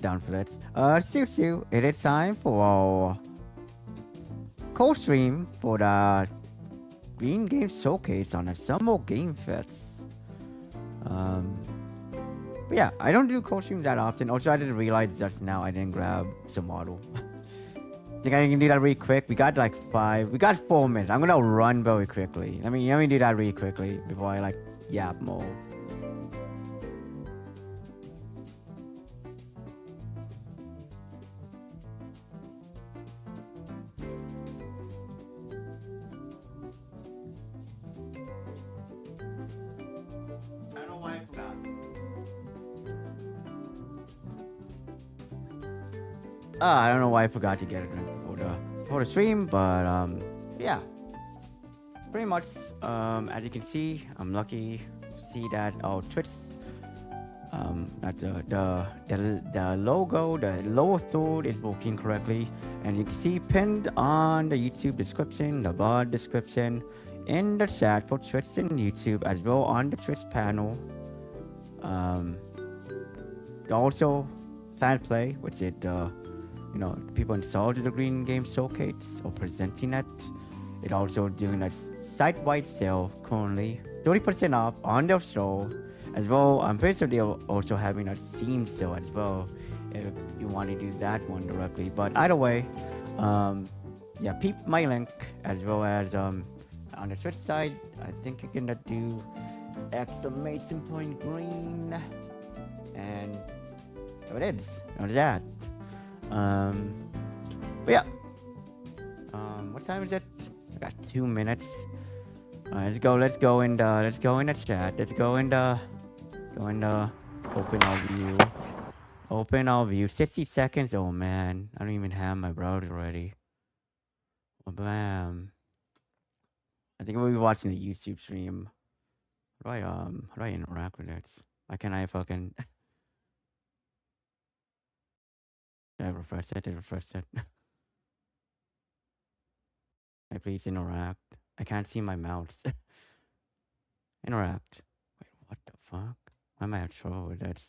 down for it. Sue, it is time for co-stream for the Green Game Showcase on a Summer Game Fest. But yeah, I don't do co-streams that often. Also, I didn't realize just now I didn't grab some model. Think I can do that really quick. We got 4 minutes. I'm gonna run very quickly. Let me do that really quickly before I yap more. I don't know why I forgot. I don't know why I forgot to get a drink for the stream, but yeah, pretty much as you can see, I'm lucky to see that Twitch that the logo, the lower third is working correctly, and you can see pinned on the YouTube description, the VOD description, in the chat for Twitch and YouTube, as well on the Twitch panel. Also PlanetPlay, which is people installed the Green Game Showcase or presenting it. It also doing a site-wide sale currently, 30% off on their store as well. I'm pretty sure they're also having a Steam sale as well if you want to do that one directly. But either way, yeah, peep my link as well as on the Twitch side. I think you can do exclamation point green, and there it is. There's that. But yeah, what time is it? I got 2 minutes. Let's go in the chat. Let's go in the open our view. 60 seconds. Oh man, I don't even have my browser ready. Oh, bam. I think we'll be watching the YouTube stream. How do I interact with it? Why can't I fucking I refresh it? I please interact. I can't see my mouse. Interact. Wait, what the fuck? Why am I at trouble with that?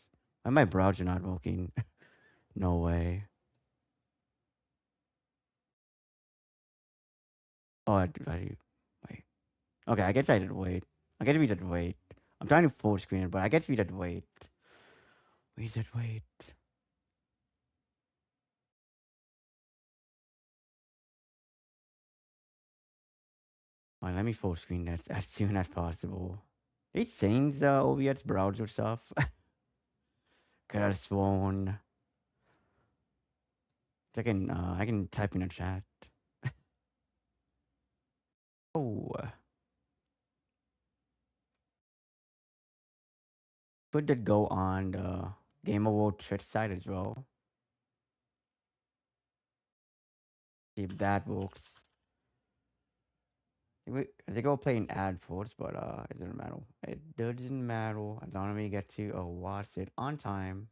Why my browser not working? No way. Oh, wait. Okay, I guess I did wait. I guess we did wait. I'm trying to full screen it, but I guess we did wait. We did wait. Alright, let me full screen that as soon as possible. It changed the OBS browser stuff. Could have sworn. I can type in a chat. Oh. Could it go on the Game Award Twitch site as well? See if that works. They go play an ad first, but it doesn't matter. It doesn't matter as long as we get to watch it on time.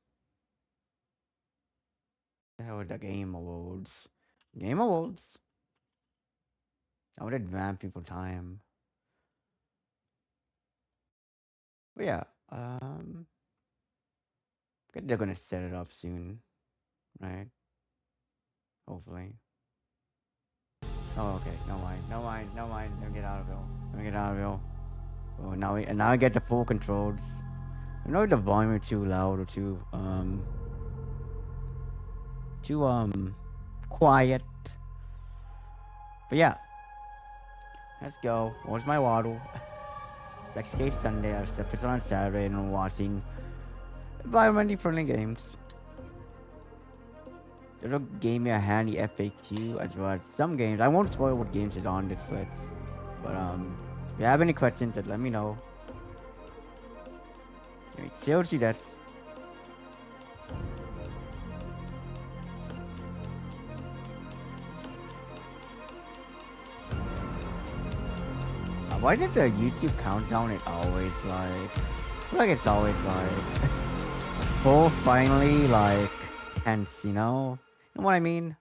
The hell with the Game Awards? Game Awards. I would advance people time. But yeah, they're gonna set it up soon, right? Hopefully. Oh, okay. No mind. Let me get out of here. Oh, now I get the full controls. I know the volume is too loud or too quiet. But yeah, let's go. Where's my waddle? Like skate Sunday, I stuff it's on Saturday, and I'm watching environmentally friendly games. It'll give me a handy FAQ as well as some games. I won't spoil what games is on this list, but if you have any questions, let me know. Seriously, that's. Why did the YouTube countdown it always it's always full finally tense, you know? You know what I mean?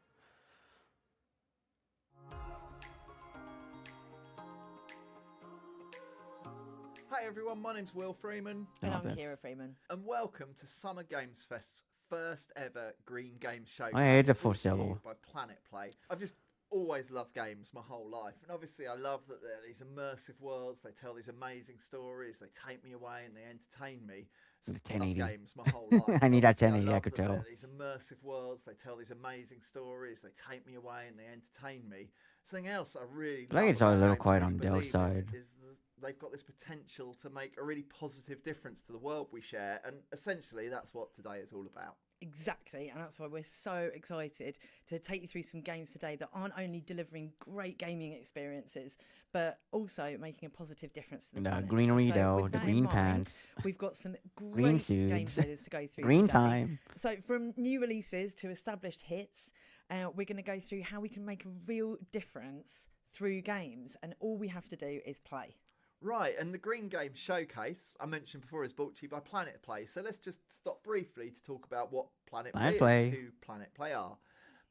Hi everyone, my name's Will Freeman. And I'm Kira Freeman. And welcome to Summer Games Fest's first ever Green Game Showcase. I hate the brought to you foreseeable. by PlanetPlay. I've just always loved games my whole life, and obviously I love that they're these immersive worlds. They tell these amazing stories. They take me away and they entertain me. So I love games my whole life. I need that Obviously, 1080. I love could that tell. they're these immersive worlds. They tell these amazing stories. They take me away and they entertain me. Something else I really I think love it's a about little games, quiet really on the believe in, outside. is they've got this potential to make a really positive difference to the world we share, and essentially that's what today is all about. Exactly, and that's why we're so excited to take you through some games today that aren't only delivering great gaming experiences, but also making a positive difference to the planet. green So Rito, with the that in green mind, pants, we've got some green great game suits, trailers to go through green today. time. So from new releases to established hits, we're going to go through how we can make a real difference through games, and all we have to do is play. Right, and the Green Game Showcase, I mentioned before, is brought to you by PlanetPlay. So let's just stop briefly to talk about what PlanetPlay is, who PlanetPlay are.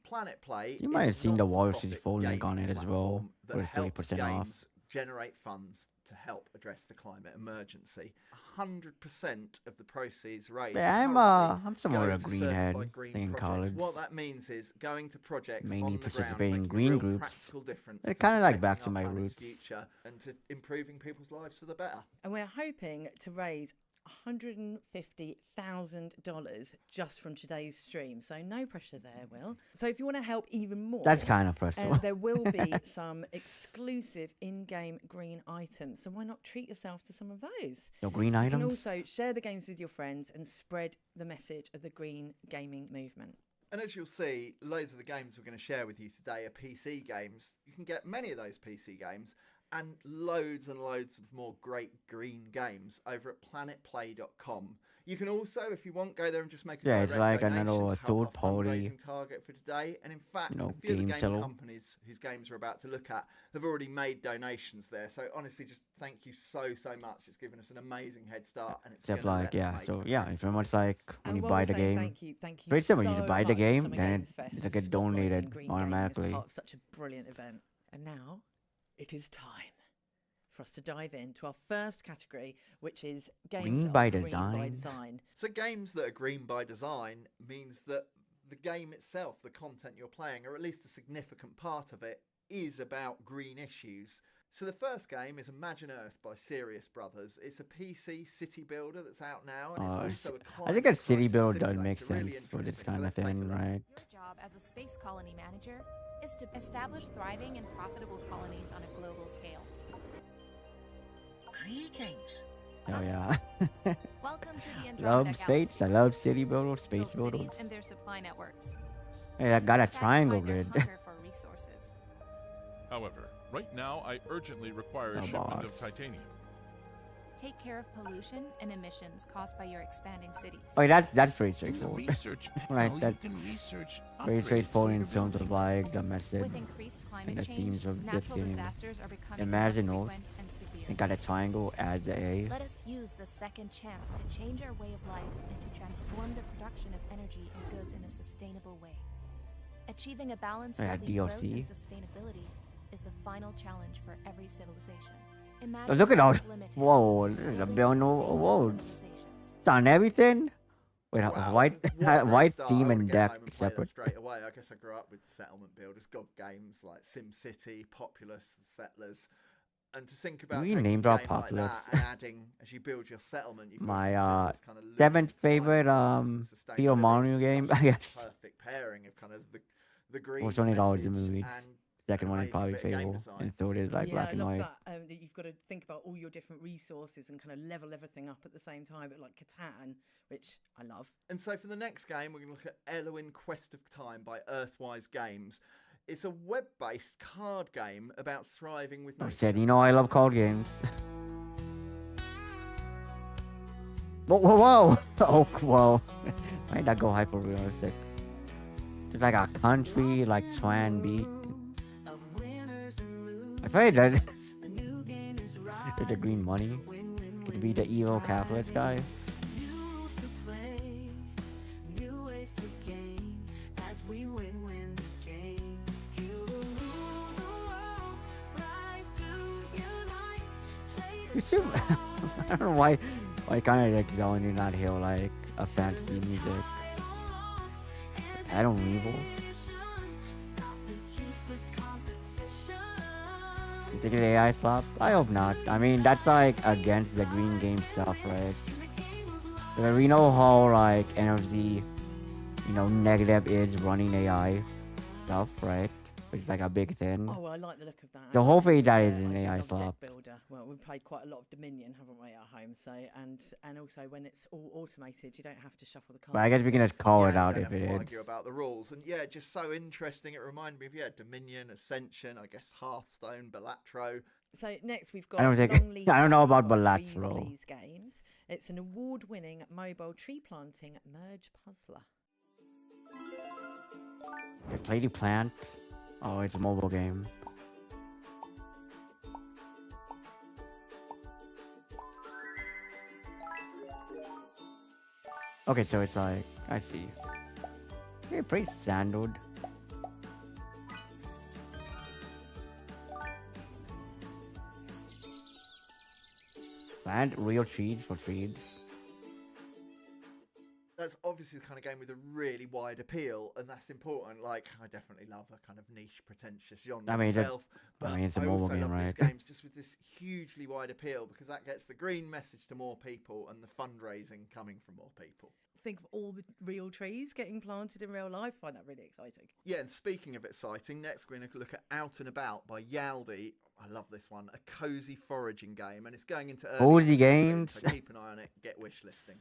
PlanetPlay You might have seen the Wall Street is full a link on it as well, that with helps 30% off. games generate funds to help address the climate emergency. 100% of the proceeds raised Yeah, I'm somewhat a greenhead in college. What that means is going to projects Mainly on the participating in ground, green real groups. practical difference They're to kind of like back protecting to our my planet's roots. future and to improving people's lives for the better. And we're hoping to raise $150,000 just from today's stream. So no pressure there, Will. So if you want to help even more, That's kind of personal. there will be some exclusive in-game green items. So why not treat yourself to some of those? No green You items? can also share the games with your friends and spread the message of the green gaming movement. And as you'll see, loads of the games we're going to share with you today are PC games. You can get many of those PC games and loads of more great green games over at planetplay.com. You can also, if you want, go there and just make a direct it's like donation another to help our third-party, fundraising target for today. And in fact, a few of the game game seller. companies whose games we're about to look at have already made donations there. So honestly, just thank you so much. It's given us an amazing head start, and it's Except gonna like, let us make so a yeah, it's very much like when And you while buy we're the saying game. thank you Very simple, you so buy the much to game, Summer then Games Fest it'll for get donated spotlighting green gaming as automatically. part of such a brilliant event. And now it is time for us to dive into our first category, which is games Green that by are green by design. design. So games that are green by design means that the game itself, the content you're playing, or at least a significant part of it, is about green issues. So the first game is Imagine Earth by Serious Brothers. It's a PC city builder that's out now, and it's also a I think a city climate build crisis does make simulator. Really sense for this interesting. So kind of let's take a thing, look. right? Your job as a space colony manager is to establish thriving and profitable colonies on a global scale. Greetings. Oh yeah. Welcome to the Andromeda Love Galaxy. space. I love city builders, space Build builders. cities and their supply networks. Hey, I got a Satisfy triangle their grid. hunger for resources. However, right now I urgently require Oh, a shipment boss. of titanium. Take care of pollution and emissions caused by your expanding cities. Oh, that's pretty In the straightforward. research Right, panel, that- you can research Very upgrades straightforward for in your terms of buildings. like the message. With increased climate the change, themes of this natural game. disasters are becoming Imagine more all. frequent and severe. I got a triangle, adds a. Let us use the second chance to change our way of life and to transform the production of energy and goods in a sustainable way. Achieving a balance Yeah, between growth DLC. and sustainability is the final challenge for every civilization. Oh, Imagine look at all. Earth Limited, Whoa, this is a building bill no sustainable awards. civilizations. It's on everything. Wait, Wow, white, what a great white start. theme I and would get deck home and play that separate. straight away. I guess I grew up with settlement builders, got games like SimCity, Populous, Settlers, and to think about We taking named a our game like Populous. that and adding as you build your settlement, you've got My, to consider this kind of loop seventh of climate favorite, crisis and Theo sustainability. Mario It's game, such I a guess. perfect pairing of kind of the green Was $20 a message movie. and Second an one, amazing probably bit of game Fable. design. And third is like Yeah, black I and love white. that you've got to think about all your different resources and kind of level everything up at the same time, but like Catan, which I love. And so for the next game, we're going to look at Elwyn Quest of Time by Earthwise Games. It's a web-based card game about thriving with I nature. said, you know, I love card games. Whoa, whoa, whoa! Oh, whoa. Why did that go hyper realistic? It's like a country, like Swan beat. I feel like that. It's the green money. Could be the evil capitalist guy. You should, I don't know why kind of like zone you're not hear like a fantasy music. I don't evil. You think it's AI slop? I hope not. I mean, that's like against the green game stuff, right? But we know how like energy, negative is running AI stuff, right? It's like a big thing. Oh, well, I like the look of that. So actually. hopefully that Yeah, is an I do AI love a deck slop. builder. Well, we've played quite a lot of Dominion, haven't we, at home? So and also when it's all automated, you don't have to shuffle the cards. But I guess we can just call Yeah, it you out don't if have it to is. argue about the rules. And yeah, just so interesting. It reminded me of Dominion, Ascension, I guess Hearthstone, Balatro. So next we've got I don't think- Long Leaf I don't know Out about by Balatro. Trees Please Games. It's an award-winning mobile tree planting merge puzzler. Play the plant. Oh, it's a mobile game. Okay, so it's like, I see. Yeah, pretty standard. Plant real trees for trees. That's obviously the kind of game with a really wide appeal, and that's important. Like, I definitely love a kind of niche, pretentious genre I mean, myself, but it's a I mobile also game, love these right? games just with this hugely wide appeal because that gets the green message to more people and the fundraising coming from more people. Think of all the real trees getting planted in real life. I find that really exciting. Yeah, and speaking of exciting, next we're going to look at Out and About by Yaldi. I love this one, a cozy foraging game, and it's going into early Cozy access soon, games? so keep an eye on it, get wish listing.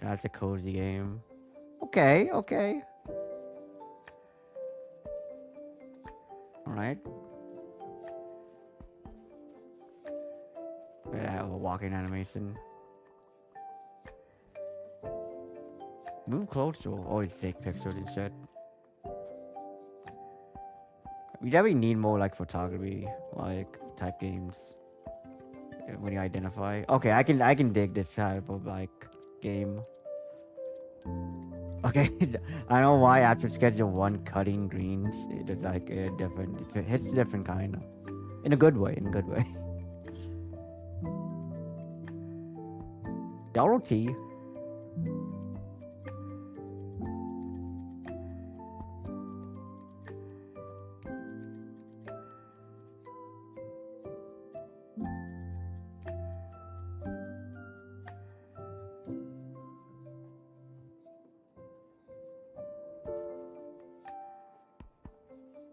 That's a cozy game. Okay. Alright. We have a walking animation. Move closer. Always take pictures and shit. We definitely need more like photography, like type games. When you identify. Okay, I can dig this type of like game. Okay, I don't know why after schedule 1 cutting greens, it's like a different, it hits different kind of, in a good way, Yellow tea.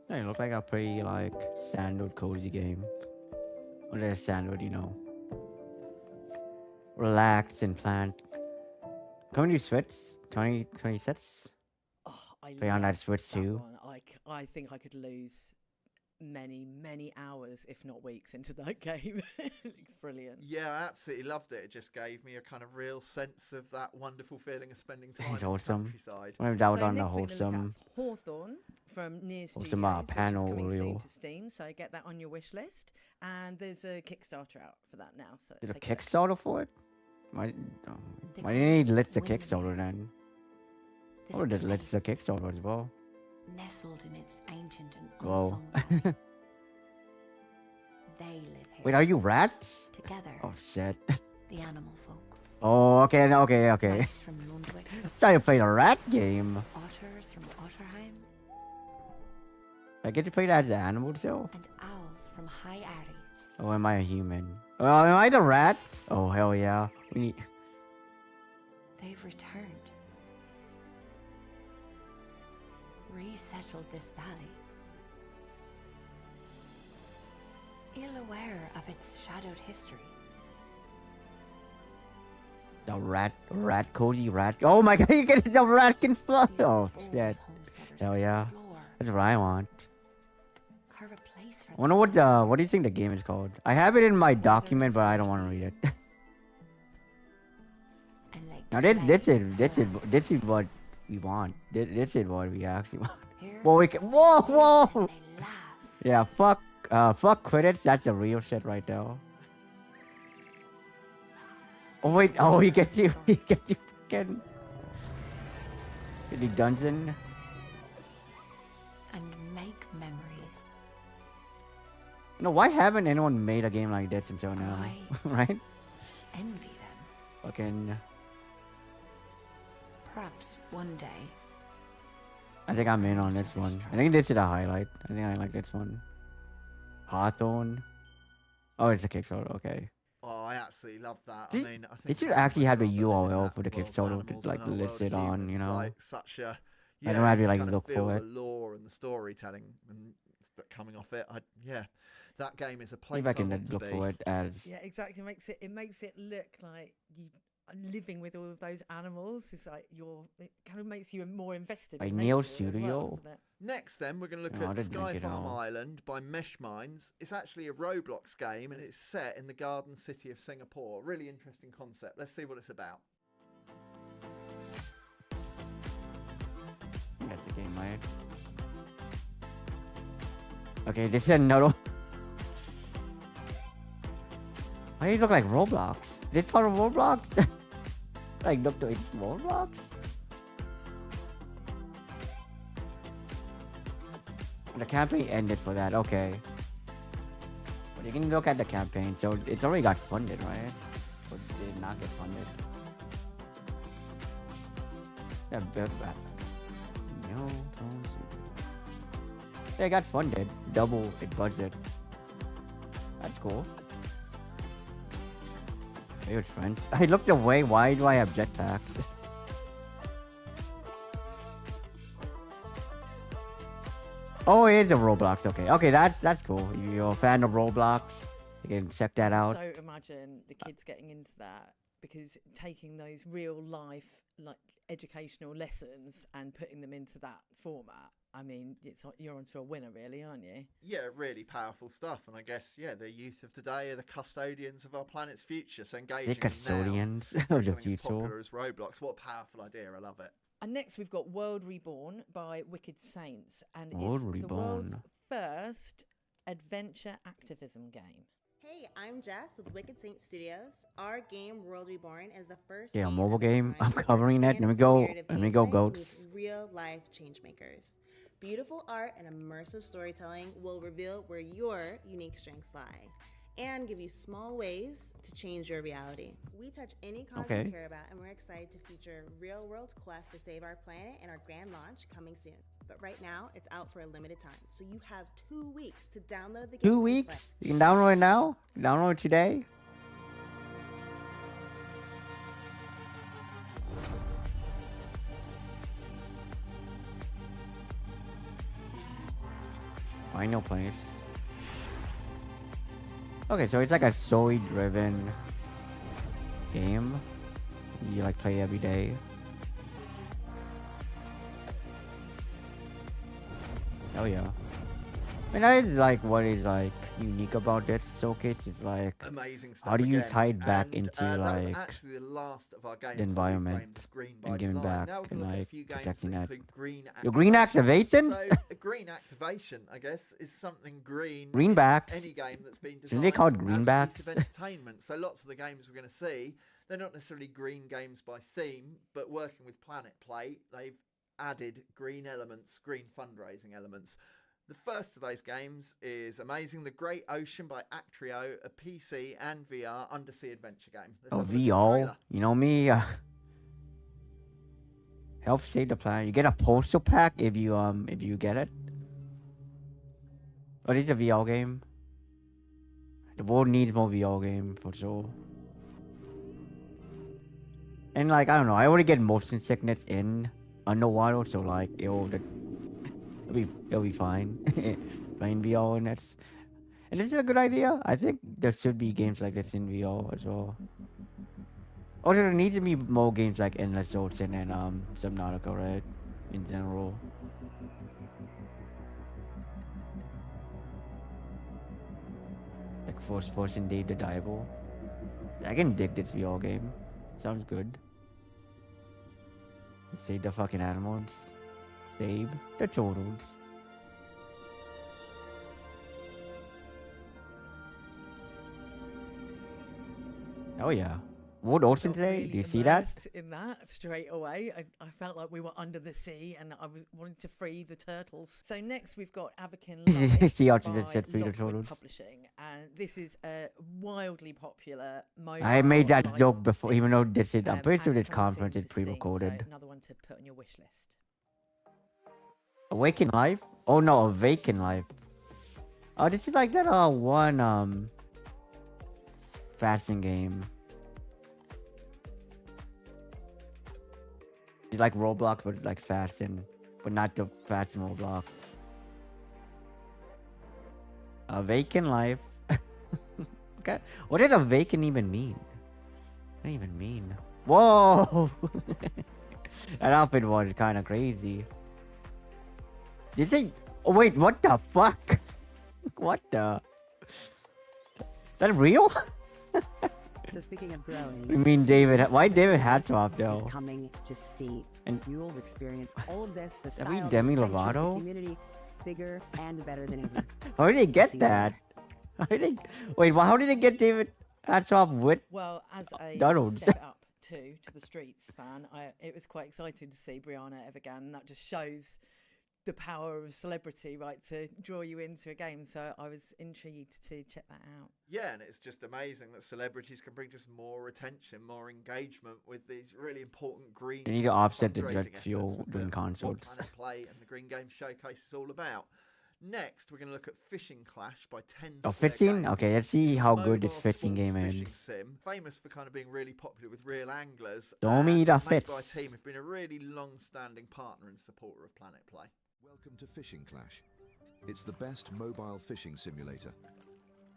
It looks like a pretty like standard cozy game. Or just standard, Relax and plant. Coming to Switch 2026. Oh, I Play on love that Switch that too. one. I think I could lose many hours, if not weeks, into that game. It's brilliant. Yeah, I absolutely loved it. It just gave me a kind of real sense of that wonderful feeling of spending time It's in the awesome. countryside. When that was So on the next we're gonna look wholesome. at Hawthorne from Near Studios, Wholesome, panel which is coming soon reel. to Steam. So get that on your wish list. And there's a Kickstarter out for that now. So Did a take look. Kickstarter for it? Why didn't he list the Kickstarter then? Or did list the Kickstarter as well? Nestled in its ancient and Whoa. unsung valley. They live here. Wait, are you rats? Together, Oh shit. the animal folk. Oh, okay. Mice from Lundwick, Trying to play the rat game. otters from Otterheim, I get to play that as an animal too? and owls from High Arry. Oh, am I a human? Oh, am I the rat? Oh, hell yeah. We need... They've returned. Resettled this valley. Ill aware of its shadowed history. The rat, cozy rat. Oh my god, you get the rat can fly. These Oh, bold shit. homesteaders Hell yeah. explore, That's what I want. carve a place for I wonder what themselves what do you think the game is called? I have it in my document, but I don't want to read it. and like Now this is what we want. This is what we actually want. here, Whoa, we can, whoa! and they laugh. Yeah, fuck credits. That's the real shit right now. Oh wait, you get to fucking the dungeon. And make memories. No, why haven't anyone made a game like this until now? I- Right? Envy them. Fucking. Perhaps one day. I think I'm in on this one. I think this is a highlight. I think I like this one. Hawthorne. Oh, it's a Kickstarter. Okay. Oh, I absolutely love that. Did- I mean, I think Did you I so actually much have the love that live in URL that for the world of Kickstarter animals to like and our list world it of on? You humans, know. like such a I don't have to you like kind of look feel for the it. lore and the storytelling and coming off it. Yeah, that game is a place Maybe I I can want to look be. for it as Yeah, exactly. It makes it look like you are living with all of those animals. It's like it kind of makes you more invested by in Neo nature as well, Studio. doesn't it? Next, then, we're going to look No, I at didn't drink it Skyfarm all. Island by Mesh Minds. It's actually a Roblox game and it's set in the garden city of Singapore. Really interesting concept. Let's see what it's about. That's the game, right? Okay, this is another. Why do you look like Roblox? This part of Roblox? Like, look to it, Roblox? The campaign ended for that, okay. But you can look at the campaign, so it's already got funded, right? Or did it not get funded? Yeah, no, they got funded, double its budget. That's cool. Hey, friends. I looked away. Why do I have jetpacks? Oh, it is a Roblox. Okay, that's cool. If you're a fan of Roblox, you can check that out. So imagine the kids getting into that, because taking those real life like educational lessons and putting them into that format. I mean, you're onto a winner, really, aren't you? Yeah, really powerful stuff. And I guess, yeah, the youth of today are the custodians of our planet's future. So engaging The custodians of the as future. popular as Roblox. What a powerful idea. I love it. And next we've got World Reborn by Wicked Saints, and World it's the world's Reborn. first adventure activism game. Hey, I'm Jess with Wicked Saint Studios. Our game, World Reborn, is the first Yeah, a game mobile of its game. kind I'm where covering that. fantasy narrative Let me go, gameplay goats. meets real-life changemakers. Beautiful art and immersive storytelling will reveal where your unique strengths lie and give you small ways to change your reality. We touch any cause Okay. you care about, and we're excited to feature real-world quests to save our planet in our grand launch coming soon. But right now, it's out for a limited time, so you have 2 weeks to download the game. 2 and weeks? play. You can download it now? Download it today? Final place. Okay, so it's like a story-driven game. You like play every day. Oh yeah. I mean, that is like what is like unique about this showcase. Is like Amazing stuff. how do you again. tie it back And, into that was like actually the last of our games the that we environment framed as green by and giving design. back Now we're and gonna look at a like few games protecting that that. include green Your green activations? So a green activation, I guess, is something green. Greenbacks. Any game that's been designed Shouldn't they called as a greenbacks? piece of entertainment. So lots of the games we're going to see, they're not necessarily green games by theme, but working with PlanetPlay, they've added green elements, green fundraising elements. The first of those games is amazing. The Great Ocean by Actrio, a PC and VR undersea adventure game. Let's Oh, have a look at the VR. trailer. You know me. Help save the planet. You get a postal pack if you get it. Oh, this is a VR game. The world needs more VR game for sure. And like I don't know, I already get motion sickness in underwater, so like it'll be fine. Playing VR and this is a good idea. I think there should be games like this in VR as well. Or there needs to be more games like Endless Ocean and Subnautica, right? In general. Like first person Dave the Diver. I can dig this VR game. Sounds good. Save the fucking animals. Save the turtles. Oh yeah. World Ocean Got today? really Do you see that? immersed in that straight away. I felt like we were under the sea and I was wanting to free the turtles. So next we've got Avakin Live Sea Urchin by that said free the Lockwood turtles. Publishing, and this is a wildly popular mobile. I made that live joke before, sim, even though this is. I'm pretty sure and this coming soon conference is to Steam, so pre-recorded. another one to put on your wish list. Awaken Life? Oh no, Awaken Life. Oh, this is like that one fasting game. It's like Roblox, but like fasting, but not the fasting Roblox. Awaken Life. Okay, what did Awaken even mean? What did it even mean? Whoa! That outfit was kind of crazy. Did they? Oh wait, what the fuck? What the? That real? So speaking of growing, I mean, David. Why David Hasselhoff is though? coming to steep, And- and you'll experience all of this. The Are we style, the Demi friendship, the Lovato? community, bigger and better than ever. How did they get See that? How did they? Wait, how did they get David Hasselhoff with? Well, as a Donald's. step up to the streets fan, it was quite exciting to see Brianna Evergan, and that just shows the power of celebrity, right, to draw you into a game. So I was intrigued to check that out. Yeah, and it's just amazing that celebrities can bring just more attention, more engagement with these really important green. They need to offset the fundraising jet efforts fuel with during what concerts. PlanetPlay and the Green Games Showcase is all about. Next, we're going to look at Fishing Clash by 10 Oh, Square 15? Games. Okay, let's see how good this Mobile fishing sports game fishing is. sim, famous for kind of being really popular with real anglers. Show me and the made by a fish. team who've been a really long-standing partner and supporter of PlanetPlay. Welcome to Fishing Clash. It's the best mobile fishing simulator.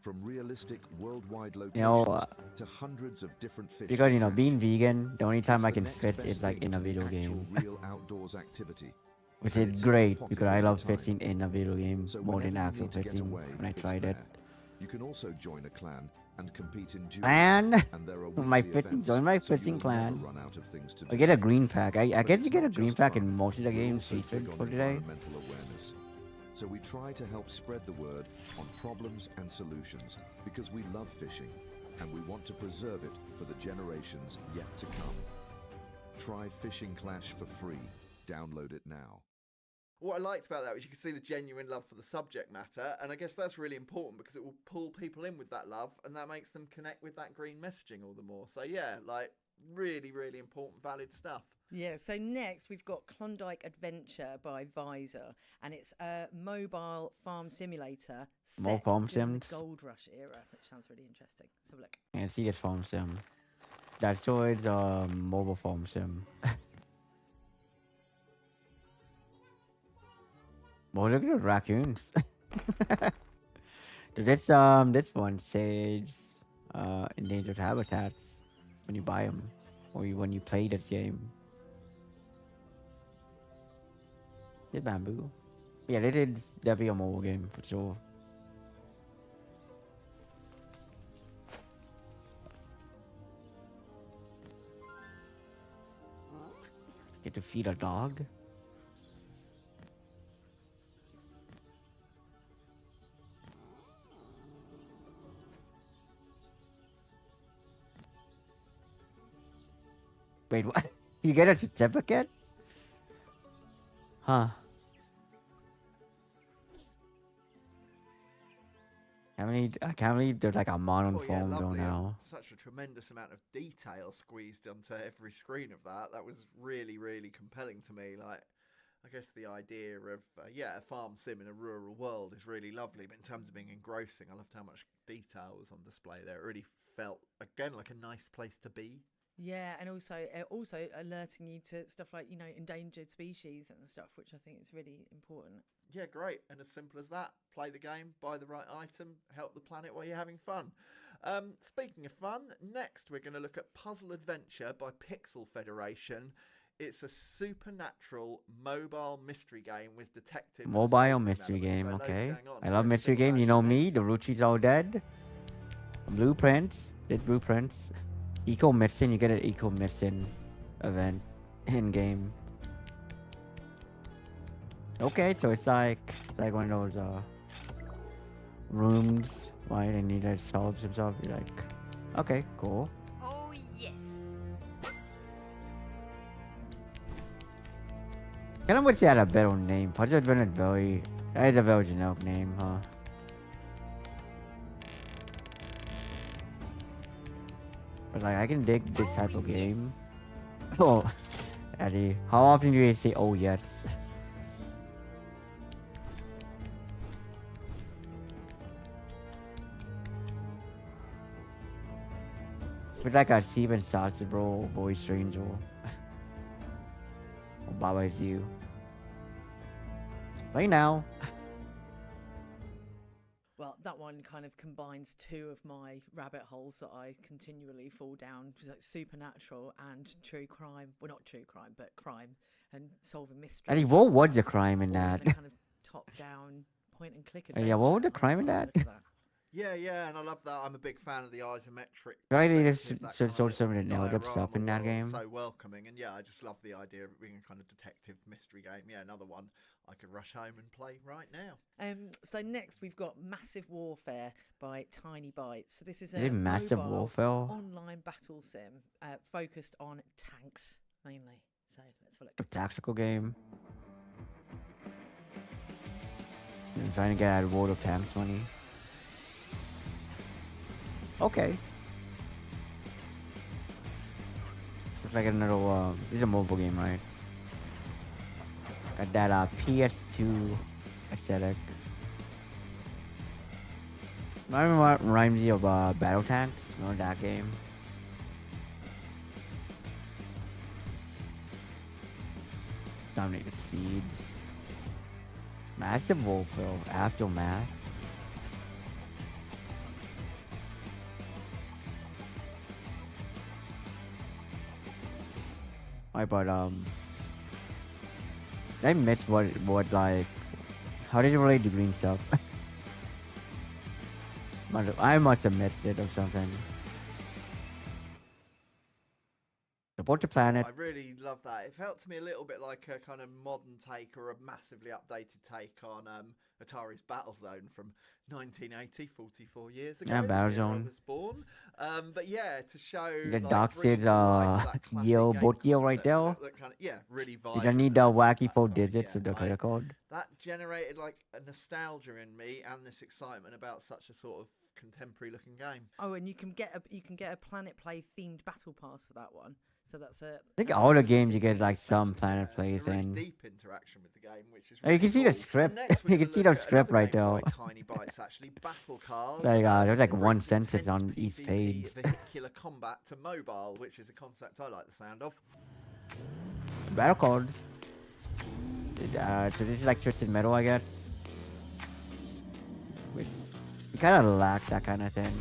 From realistic worldwide locations to hundreds of different fish. Because, to you know, catch. being vegan, the only time It's I the can next fish best is like thing in a to the video actual game. real outdoors activity. Which And is it's in your great pocket because I all the love time. fishing in a video game So more than whenever you actual need to get fishing away, when I it's tried it. there. You can also join a clan and compete in duels. And And there are my weekly fishing, events, join my so fishing you'll clan. never run out of things to I do. get a green pack. I But guess it's you get a not green just pack fun. in most of the We're games also featured big on for today. environmental awareness. So we try to help spread the word on problems and solutions because we love fishing and we want to preserve it for the generations yet to come. Try Fishing Clash for free. Download it now. What I liked about that was you could see the genuine love for the subject matter, and I guess that's really important because it will pull people in with that love, and that makes them connect with that green messaging all the more. So yeah, like really, really important, valid stuff. Yeah, so next we've got Klondike Adventure by Visor, and it's a mobile farm simulator More set farm during the sims? Gold Rush era, which sounds really interesting. Let's have a look. And see this farm sim. That's towards mobile farm sim. Oh, look at the raccoons. So this one says endangered habitats when you buy them or when you play this game. The bamboo. Yeah, it is definitely a mobile game for sure. Get to feed a dog. Wait, what? You get a certificate? Huh. I can't believe there's like a modern Oh yeah, phone though lovely. And now. such a tremendous amount of detail squeezed onto every screen of that. That was really, really compelling to me. Like, I guess the idea of a farm sim in a rural world is really lovely, but in terms of being engrossing, I loved how much detail was on display there. It really felt again like a nice place to be. Yeah, and also alerting you to stuff like, you know, endangered species and stuff, which I think is really important. Yeah, great. And as simple as that, play the game, buy the right item, help the planet while you're having fun. Speaking of fun, next we're going to look at Puzzle Adventure by Pixel Federation. It's a supernatural mobile mystery game with detective. and Mobile escape mystery elements. game, So loads okay. going on. I love Let's mystery see games. what You know actually me, is. the Ruchi's all dead. Blueprints. There's blueprints. Eco Mission, you get an Eco Mission event in game. Okay, so it's like one of those rooms, right? And you need to solve some stuff. You're like, okay, cool. Oh, yes. Kind of wish they had a better name. Puzzle Adventure that is a very generic name, huh? But like, I can dig this type of game. Oh, Eddie, how often do you say "oh yes"? It's like a Steven sausage roll, voice stranger. Oh, Baba is you. Right now. Well, that one kind of combines two of my rabbit holes that I continually fall down, which is like supernatural and true crime. Well, not true crime, but crime and solving mysteries. I think what was the crime in all that? in a kind of top-down point and click adventure. Yeah, what was the I crime in love that? the look of Yeah, and I love that. I'm a big fan of the isometric. I think perspective, there's that so kind some of of the narrative stuff in diorama that world, game. So welcoming, and yeah, I just love the idea of it being a kind of detective mystery game. Yeah, another one I could rush home and play right now. So next we've got Massive Warfare by Tiny Bytes. So this is Is a it Massive mobile Warfare? online battle sim focused on tanks mainly. So let's have a look. A tactical game. I'm trying to get out of World of Tanks money. Okay. Looks like another, this is a mobile game, right? Got that PS2 aesthetic. I remember what reminds me of Battle Tanks, you know that game? Dominated Seeds. Massive Warfare, Aftermath. Alright, but I missed what like, how did you relate to green stuff? I must have missed it or something. Support the planet. I really love that. It felt to me a little bit like a kind of modern take or a massively updated take on Atari's Battlezone from 1980, 44 years ago. Yeah, the year I Battlezone. was born. But yeah, to show The like, Doc bring says to life that classic Yo, game both Yo right concept, there. that kind of, yeah, really You vibrant. don't need the and wacky that 4 side, digits yeah, of the credit card. That generated like a nostalgia in me and this excitement about such a sort of contemporary looking game. Oh, and you can get a PlanetPlay themed battle pass for that one. So that's a. I think all the games you get like some PlanetPlay A really thing. deep interaction with the game, which is Oh, really you can see cool. the script. And next we're You can gonna see look the at script another right game there. by Tiny Bytes, actually, Battle Cars. Like, there's like it one brings sentence intense on each PvP page. vehicular combat to mobile, which is a concept I like the sound of. Battle cards. So this is like Twisted Metal, I guess. Which you kind of lack that kind of thing.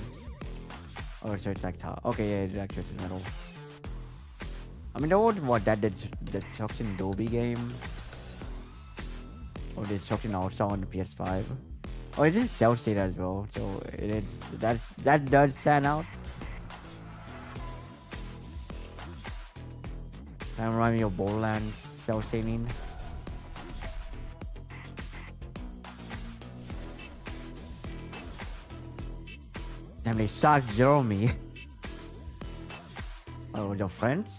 Oh, so it's like top. Okay, yeah, it's like Twisted Metal. I mean, that Destruction Dolby game? Or Destruction also on the PS5? Oh, it is self-state as well, so it is, that does stand out. Kind of remind me of Borderlands self-stating. Damn, they shot Jeremy. Oh, the friends?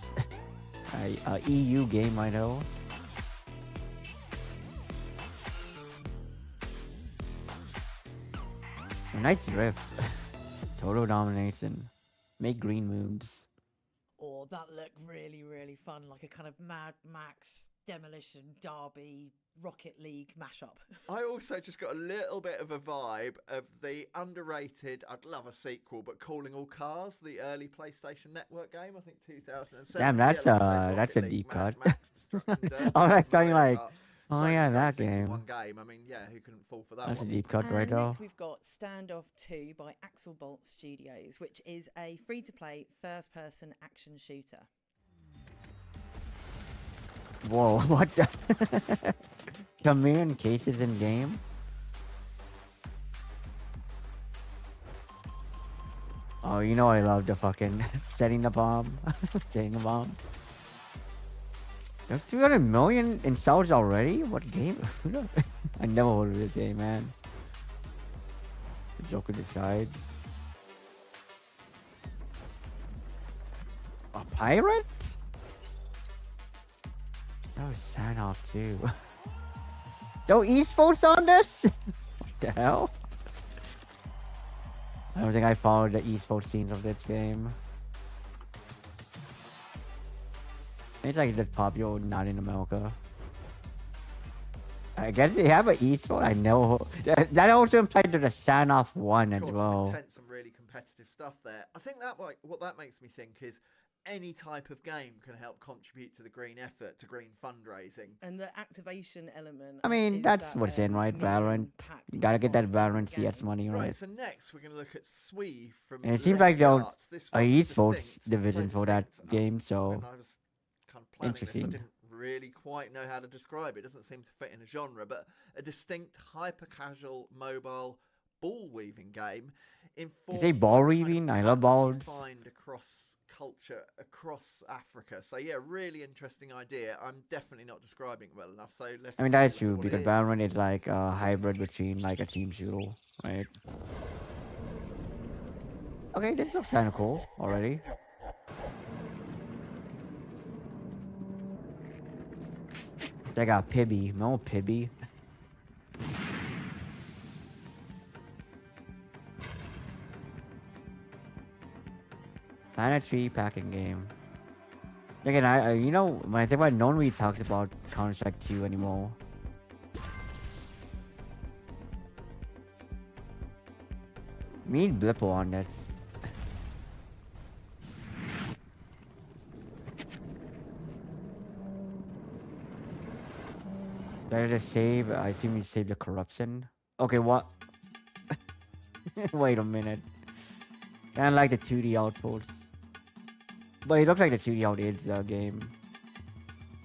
A EU game, I know. A nice drift. Total domination. Make green moves. Or that looked really, really fun, like a kind of Mad Max, Demolition Derby, Rocket League mashup. I also just got a little bit of a vibe of the underrated, I'd love a sequel, but Calling All Cars, the early PlayStation Network game, I think 2007. Damn, that's Rocket a League, deep Mad cut. Max, Destruction Derby, I was like talking Mario like, Kart. oh So yeah, many that great things in game. one game. I mean, yeah, who couldn't fall for that That's a one? deep cut right And there. next we've got Standoff 2 by Axel Bolt Studios, which is a free-to-play first-person action shooter. Whoa, what the? Command cases in game? Oh, you know I love the fucking setting the bomb. Setting the bomb. There's 300 million installs already? What game? I never heard of this game, man. The Joker decides. A pirate? That was sign off too. No esports on this? What the hell? I don't think I followed the esports scenes of this game. It's like just popular, not in America. I guess they have an esport. I know that also implied to the sign off one Of as course, well. some intense and really competitive competitive stuff there. I think that what that makes me think is any type of game can help contribute to the green effort, to green fundraising. And the activation element. I mean, is that's that, what's in, right? million Valorant. pack You gotta get that of Valorant the CS game. money, Right, right? so next we're going to look at Swee from And it seems like they'll Arts. This a one's esports distinct, division for that distinct. game, so When I was kind of planning this, I interesting. didn't really quite know how to describe it. It doesn't seem to fit in a genre, but a distinct, hyper-casual, mobile ball weaving game. You say ball weaving? I love balls. Find across culture, across Africa. So yeah, really interesting idea. I'm definitely not describing it well enough. So let's. I mean, take a that's look at true, what it because is. Valorant is like a hybrid between like a team shooter, right? Okay, this looks kind of cool already. It's like a Pibby. No Pibby. Planet Tree packing game. Again, you know, when I think about it, no one really talks about Counter-Strike 2 anymore. Me and Blippo on this. Did I just save? I assume you save the corruption. Okay, what? Wait a minute. Kinda like the 2D outposts. But it looks like the 2D out is the game.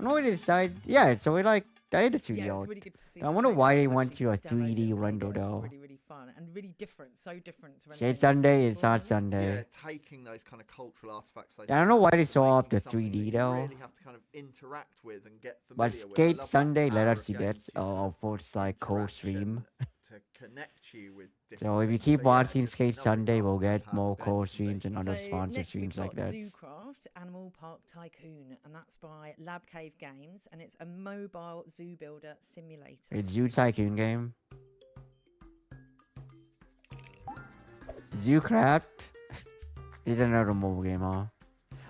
I know it is side. Yeah, so it like that is the 2D Yeah, out. it's really good to see. I the wonder trailer. why they I've went actually to a just downloaded 3D it and render played it. It's though. really, really fun and really different. So different to It's anything Sunday, I've it's seen not before, really. Sunday. Yeah, taking those kind of cultural artifacts. Those Yeah, I don't know why they saw off the making something 3D that though. You really have to kind of interact with and get But familiar with. I Skate love that Sunday let power us of see games that. to Of course, like co-stream. interaction to connect you with different So if you things. keep So, yeah, watching just Skate another Sunday, example we'll of how get more powerful games can be. co-streams and other So sponsor next we've streams like got that. Zoocraft Animal Park Tycoon, and that's by Lab Cave Games, and it's a mobile zoo builder simulator. It's Zoo Tycoon game. Zoocraft. This is another mobile game, huh?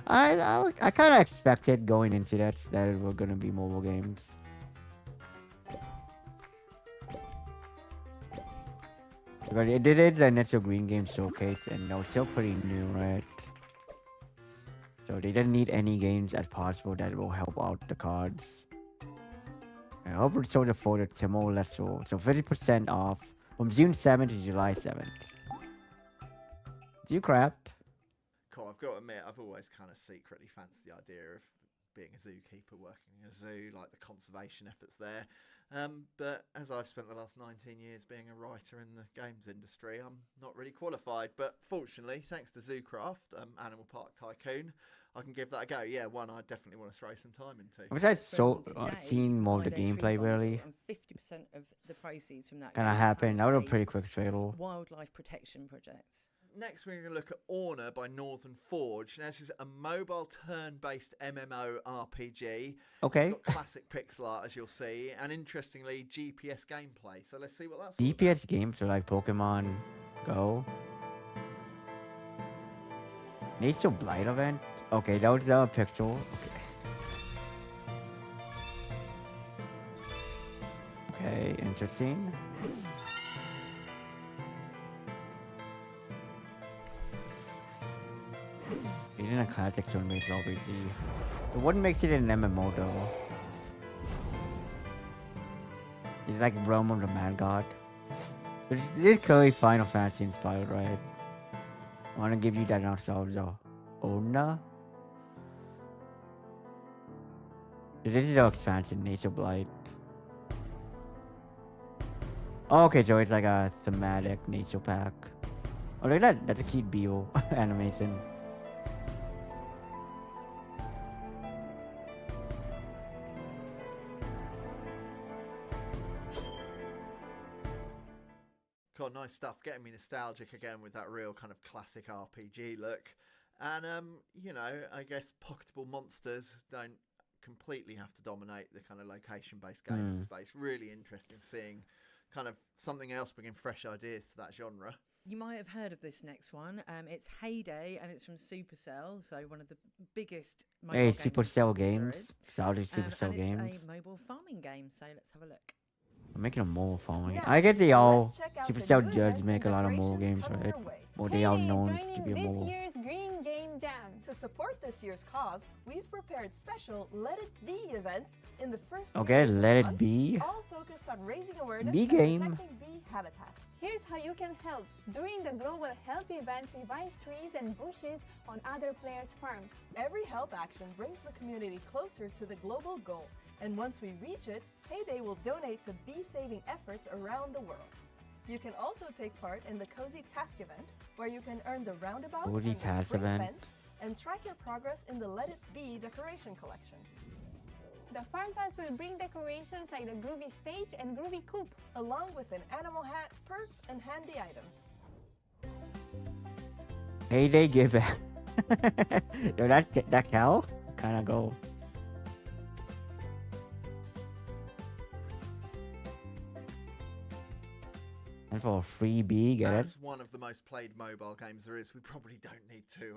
I kind of expected going into that it were gonna be mobile games. But it did the Natural Green Game Showcase, and it was still pretty new, right? So they didn't need any games as possible that will help out the cards. I hope it showed the photo Timor-Leste, so 50% off from June 7th to July 7th. Zoocraft. Cool, I've got to admit, I've always kind of secretly fancied the idea of being a zookeeper, working in a zoo, like the conservation efforts there. But as I've spent the last 19 years being a writer in the games industry, I'm not really qualified. But fortunately, thanks to Zoocraft, Animal Park Tycoon, I can give that a go. Yeah, one I definitely want to throw some time into. Besides, so From today, seen more of the buy their tree gameplay bundle, really. And 50% of the proceeds from that Kind of goes to happened. That was a Canada's pretty quick trailer. wildlife protection projects. Next, we're going to look at Orna by Northern Forge. Now, this is a mobile turn-based MMO RPG. Okay. It's got classic pixel art, as you'll see, and interestingly, GPS gameplay. So let's see what that's all about. DPS games are like Pokemon Go. Nature Blight event. Okay, that was the pixel. Okay. Okay, interesting. It in a classic turn-based RPG. But what makes it an MMO though? It's like Realm of the Mad God. But it's clearly Final Fantasy inspired, right? I want to give you that nostalgia. Ona? This is the expansion, Nature Blight. Oh, okay, so it's like a thematic nature pack. Oh, look at that. That's a cute bio animation. Cool, nice stuff. Getting me nostalgic again with that real kind of classic RPG look. And, you know, I guess pocketable monsters don't completely have to dominate the kind of location-based gaming space. Really interesting seeing kind of something else bringing fresh ideas to that genre. You might have heard of this next one. It's Heyday, and it's from Supercell, so one of the biggest mobile Hey, gaming Supercell companies there Games. is. Saudi Supercell and Games. it's a mobile farming game, so let's have a look. I'm making a mobile following. Now, I guess they all let's check out the Supercell new Judge events make a and lot of mobile decorations games, coming right? your way. Well, they are Hey, known joining to be a this mobile. year's Green Game Jam. To support this year's cause, we've prepared special Let It Be events in the first Okay, week of this let it month, be. all focused on raising awareness Bee and game. protecting bee habitats. Here's how you can help. During the Global Help event, revive trees and bushes on other players' farms. Every help action brings the community closer to the global goal, and once we reach it, Heyday will donate to bee-saving efforts around the world. You can also take part in the Cozy Task event, where you can earn the roundabout Cozy and the Task spring event. fence, and track your progress in the Let It Be decoration collection. The Farm Pass will bring decorations like the Groovy Stage and Groovy Coop. Along with an animal hat, perks, and handy items. Heyday give back. Yo, that cow kind of go. And for a free bee, get it? As one of the most played mobile games there is, we probably don't need to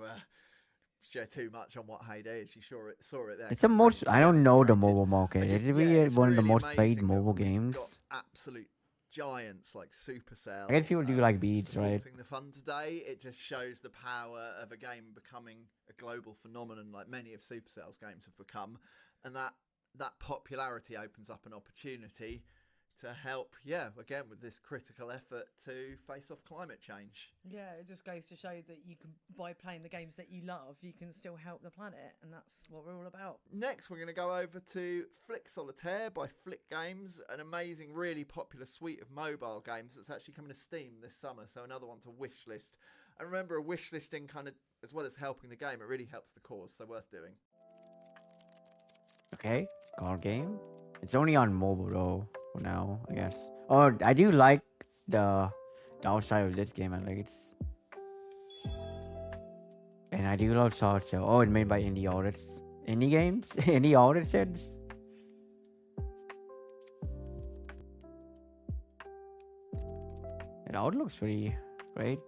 share too much on what Heyday is. You saw it there. It's the most. I don't know the mobile I market. just- Is it yeah, really it's one of the really most played amazing that mobile we've games? got absolute giants like Supercell. I guess people do like beads, right? supporting the fun today. It just shows the power of a game becoming a global phenomenon, like many of Supercell's games have become, and that popularity opens up an opportunity to help, again, with this critical effort to face off climate change. Yeah, it just goes to show that you can, by playing the games that you love, you can still help the planet, and that's what we're all about. Next, we're going to go over to Flick Solitaire by Flick Games, an amazing, really popular suite of mobile games that's actually coming to Steam this summer, so another one to wishlist. And remember, a wishlisting kind of, as well as helping the game, it really helps the cause, so worth doing. Okay, card game. It's only on mobile though for now, I guess. Oh, I do like the outside of this game. I like it's, and I do love Solitaire. Oh, it's made by indie artists. Indie games, indie artists. It all looks pretty great.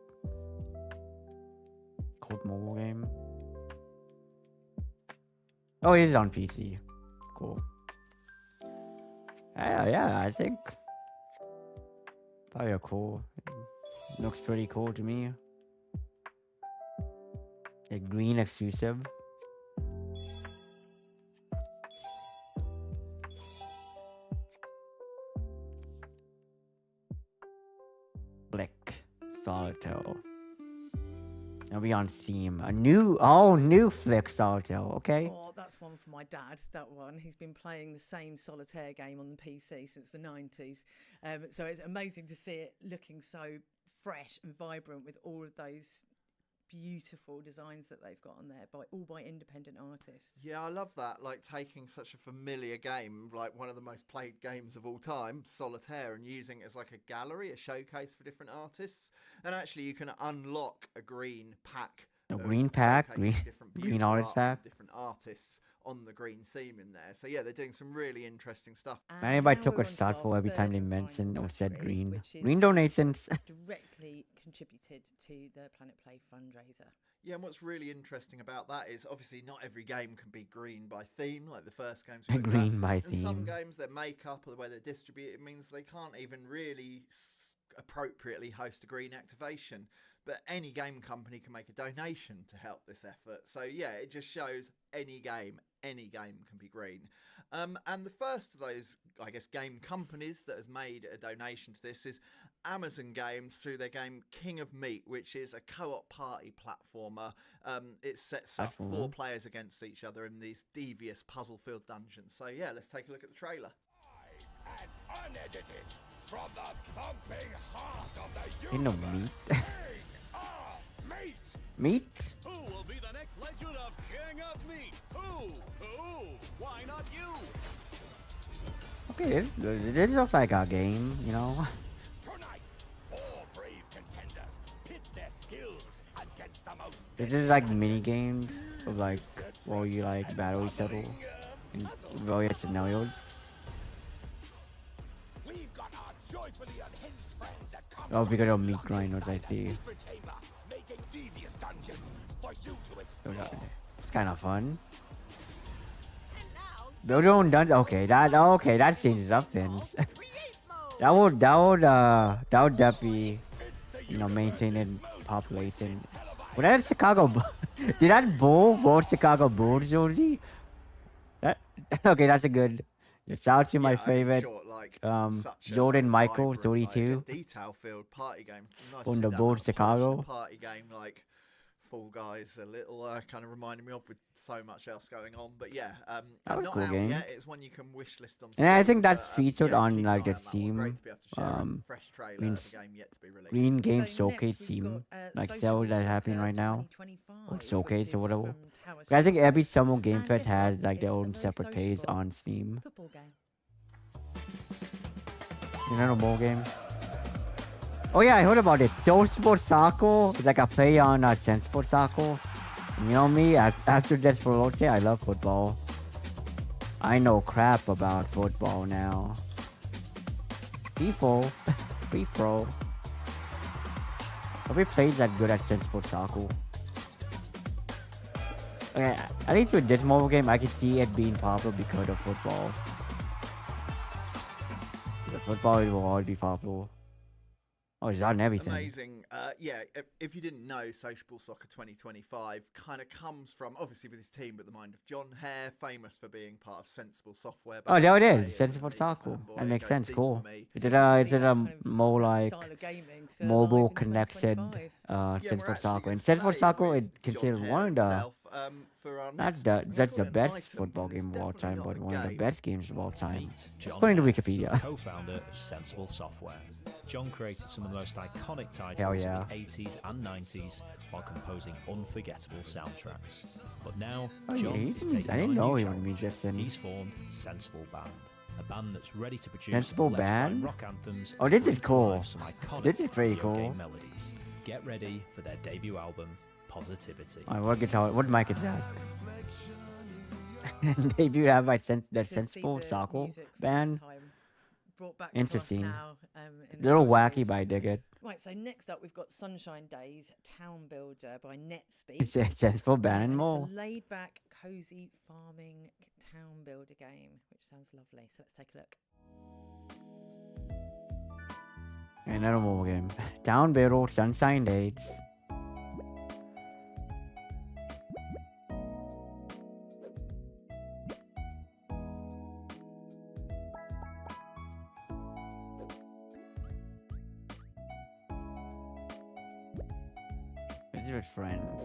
Cold mobile game. Oh, it is on PC. Cool. Yeah, I think probably cool. It looks pretty cool to me. A green exclusive. Flick Solitaire. It'll be on Steam. A new Flick Solitaire. Okay. Oh, that's one for my dad, that one. He's been playing the same solitaire game on the PC since the 90s. So it's amazing to see it looking so fresh and vibrant with all of those beautiful designs that they've got on there, all by independent artists. Yeah, I love that. Like taking such a familiar game, like one of the most played games of all time, Solitaire, and using it as like a gallery, a showcase for different artists. And actually, you can unlock a green pack. A green pack, showcasing different green beautiful artist art from pack. different artists on the green theme in there. So yeah, they're doing some really interesting stuff. Everybody now took we're a on to start our for every time third they and mentioned final or said category, green. which is Green donations. directly contributed to the PlanetPlay fundraiser. Yeah, and what's really interesting about that is obviously not every game can be green by theme, like the first games. we looked at. Green by And some theme. games, their makeup or the way they're distributed means they can't even really appropriately host a green activation. But any game company can make a donation to help this effort. So yeah, it just shows any game can be green. And the first of those, I guess, game companies that has made a donation to this is Amazon Games through their game King of Meat, which is a co-op party platformer. It sets up 4 players against each other in these devious puzzle-filled dungeons. So yeah, let's take a look at the trailer. And unedited from the thumping heart of the King of universe. Meat. Meat. Meat? Who will be the next legend of King of Meat? Who? Why not you? Okay, this looks like a game, you know. Tonight, 4 brave contenders pit their skills against the most. This is like mini games of like where you like battle each other in various scenarios. We've got our joyfully unhinged friends at Oh, because of meat grinders, I see. secret chamber, making devious dungeons for you to explore. It's kind of fun. Build your own dungeon. Okay, that changes up things. Create mode. That would definitely, maintain in population. Well, that's Chicago. Did that bull vote Chicago Bulls, Josie? That okay? That's a good. Shout out to my favorite, such a, Jordan Michael, vibrant, 32, detail-filled party game. Nice from to the see that Bulls, amount of polish in a Chicago. party game like Fall Guys, a little kind of reminding me of with so much else going on. But yeah, That was a not cool out game. yet. It's one you can wish list on. And I Steam, think that's but, featured yeah, on keep an like eye the on that one. Steam, Great to be able to share a fresh trailer Green, of the game yet to be released. Green Game So Showcase next we've Steam, got, like Social sale that's Soccer happening right now, 2025, or which Showcase is or whatever. from Tower I think Studios. every Summer Game And Fest guess what? has like their It's a own very separate page sociable on Steam. football game. Another ball game. Oh yeah, I heard about it. Soul Sport Soccer. It's like a play on Sense Sport Soccer. You know me, after Desperote, I love football. I know crap about football now. FIFA. FIFA. Nobody plays that good at Sense Sport Soccer. Okay, at least with this mobile game, I can see it being popular because of football. The football will always be popular. Oh, it's on everything. Amazing. Yeah, if you didn't know, Sociable Soccer 2025 kind of comes from, obviously with his team, but the mind of John Hare, famous for being part of Sensible Software. Oh, there it is. Sensible Soccer. That makes sense. Cool. Is it a more like mobile connected Sensible Soccer? And Sensible Soccer is considered one of the that's the best football game of all time, but one of the best games of all time, according to Wikipedia. Co-founder of Sensible Software. John created some of the most iconic titles Hell of yeah. the 80s and 90s while composing unforgettable soundtracks. But now, Oh, John yeah, is taking I didn't on a know new he wanted me challenge. just in. He's formed Sensible Band, a band that's ready to produce Sensible electronic Band? rock anthems. Oh, this bring is to cool. life some iconic This is pretty video game cool. melodies. Get ready for their debut album, Positivity. Alright, what guitar? What mic is that? Debut have my Sensible Soccer band. Brought back Interesting. To us now, in A little the wacky, but I dig it. Right, so next up we've got Sunshine Days Town Builder by NetSpeak. It's a Sensible Band and It's more. a laid-back, cozy farming town builder game, which sounds lovely. So let's take a look. Another mobile game. Town Builder, Sunshine Days. It's with friends.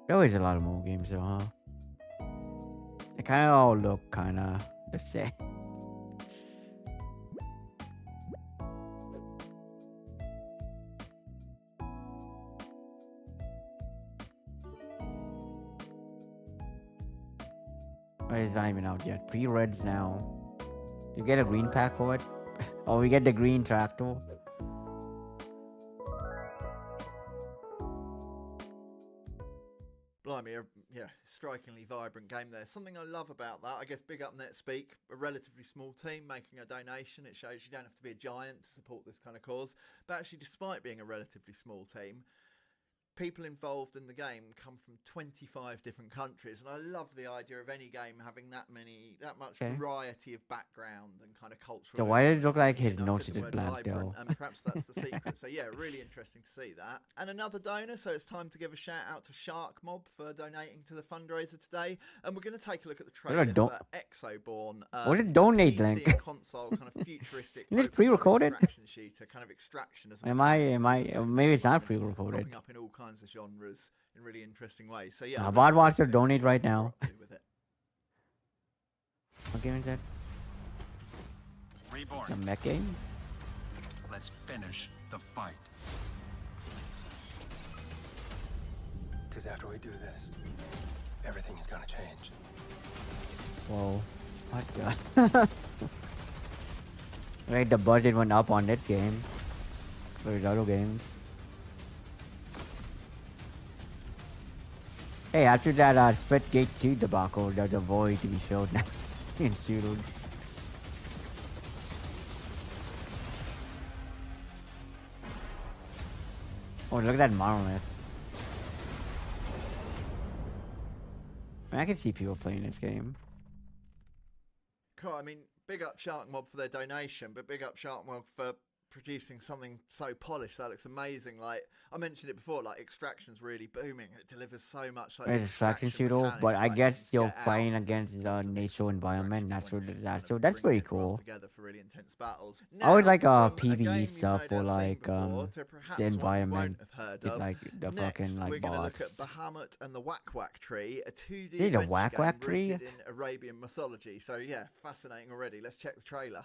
There always a lot of mobile games though, huh? They kind of all look kind of the same. Oh, it's not even out yet. Pre-reds now. You get a green pack for it? Oh, we get the green tractor. Blimey, yeah, strikingly vibrant game there. Something I love about that, I guess big up NetSpeak, a relatively small team making a donation. It shows you don't have to be a giant to support this kind of cause. But actually, despite being a relatively small team, people involved in the game come from 25 different countries, and I love the idea of any game having that much Okay. variety of background and kind of cultural. So why did it look like elements. his I nose said the did word black vibrant, though? and perhaps that's the secret. So yeah, really interesting to see that. And another donor, so it's time to give a shout out to Shark Mob for donating to the fundraiser today. And we're going to take a look at the What a trailer don- for Exoborn. What a donate PC link? and console kind of futuristic. Isn't it open world pre-recorded? extraction shooter, kind of extraction as Am I? Maybe it's not pre-recorded. cropping up in all kinds of genres in really interesting ways. So yeah, Vod wants to donate right now. with it. What game is that? Reborn. A mech game? Let's finish the fight. Because after we do this, everything is gonna change. Whoa. What the? Right, the budget went up on this game. There's other games. Hey, after that Split Gate 2 debacle, there's a void to be filled now in Shooter. Oh, look at that monolith. mean, I can see people playing this game. Cool. I mean, big up Shark Mob for their donation, but big up Shark Mob for producing something so polished. That looks amazing. Like I mentioned it before, like Extraction's really booming. It delivers so much. Like It's the a extraction shooter, mechanic, but I like, guess you you're get out fighting against the natural environment, natural points, disaster. kind of That's bring pretty everyone cool. together for really intense battles. I always Now, like from a PvE game stuff you've no for doubt seen like before to perhaps the one you environment. won't have heard It's of. like the Next, fucking we're like going to bots. look at Bahamut and the Wack Tree, a 2D Is it a adventure Wack game Tree? rooted in Arabian mythology. So yeah, fascinating already. Let's check the trailer.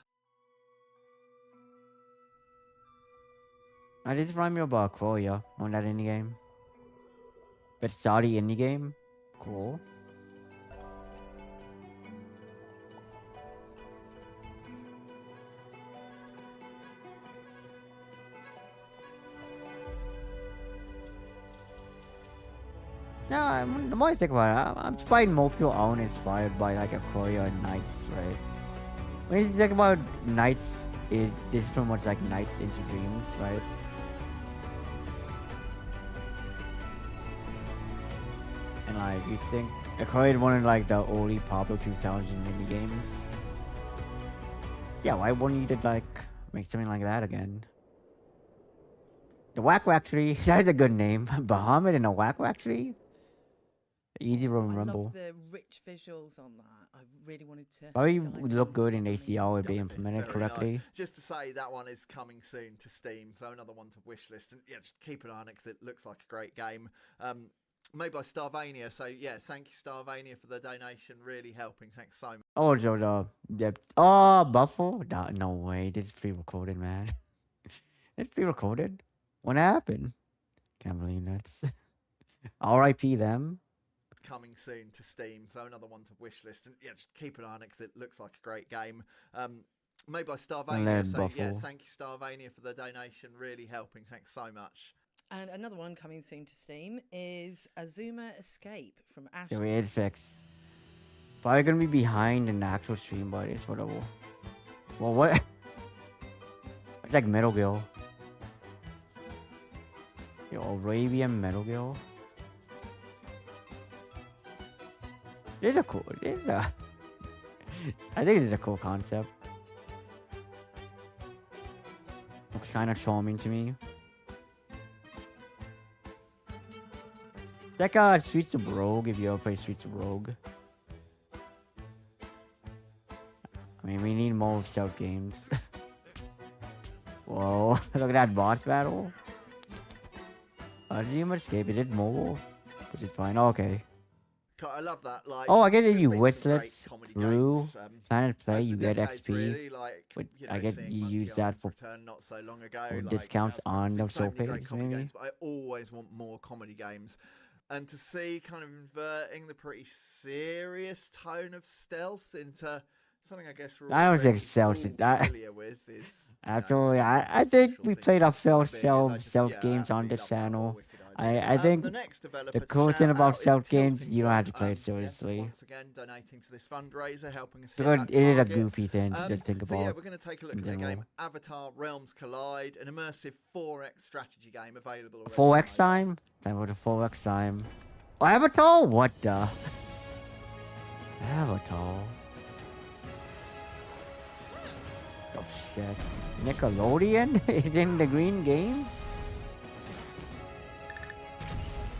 I just remind me about Korea on that indie game. But Saudi indie game? Cool. Yeah, the more I think about it, I'm surprised most people aren't inspired by like a Korea Nights, right? When you think about Nights, this is pretty much like Nights into Dreams, right? And like, you think Korea is one of like the early popular 2000 indie games. Yeah, why wouldn't you just like make something like that again? The Wack Tree, that is a good name. Bahamut and a Wack Tree? Easy to I remember. love the rich visuals on that. I really wanted to. Probably dive would look in. good in ACR if they implemented Very correctly. nice. Just to say, that one is coming soon to Steam, so another one to wishlist. And yeah, just keep an eye on it because it looks like a great game. Made by Starvania, so yeah, thank you Starvania for the donation, really helping. Thanks so much. Oh, so Buffalo? No way, this is pre-recorded, man. It's pre-recorded? What happened? Can't believe that. R.I.P. them. Coming soon to Steam, so another one to wishlist. And yeah, just keep an eye on it because it looks like a great game. Made by Starvania, so yeah, Buffalo. thank you Starvania for the donation, really helping. Thanks so much. And another one coming soon to Steam is Azuma Escape from Ash. Yeah, it's fixed. Probably gonna be behind an actual stream, but it's whatever. Well, what? It's like Metal Gear. Yo, Arabian Metal Gear. This is a cool. I think it's a cool concept. Looks kind of charming to me. Like Streets of Rogue, if you ever play Streets of Rogue. I mean, we need more stealth games. Whoa, look at that boss battle. Azuma Escape, is it mobile? Which is fine, okay. I love that. Like, Oh, I guess if there's you been some wishlist great comedy through games, PlanetPlay, over you the get decades, XP. really, like, But you know, I guess seeing you Monkey use that Island's for Return not so long ago, or like, discounts there's on been those so many soul great pages, comedy maybe? games, but I always want more comedy games. And to see kind of inverting the pretty serious tone of stealth into something I guess we're I don't think already stealth all is that. familiar with is, you know, Actually, I think we played our big. stealth Yeah, games on absolutely this love that. channel. Wicked I think the next developer the to cool shout thing about out is stealth games, Tilting you don't have to Point. play it Yes, seriously. once again, donating to this fundraiser, helping us hit Because that it is a target. goofy thing to think So yeah, about we're going to take a look in at the game general. Avatar Realms Collide, an immersive 4X strategy game available already. 4x time? Time for the 4x time. Oh, Avatar? What the? Avatar. Oh shit. Nickelodeon is in the Green Games?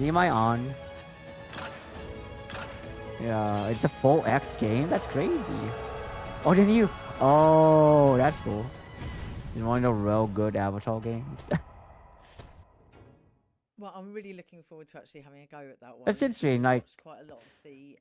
Am I on? Yeah, it's a 4X game? That's crazy. Oh, then you... Oh, that's cool. You want a real good Avatar games? Well, I'm really looking forward to actually having a go at that one. That's interesting, like... Watched quite a lot of the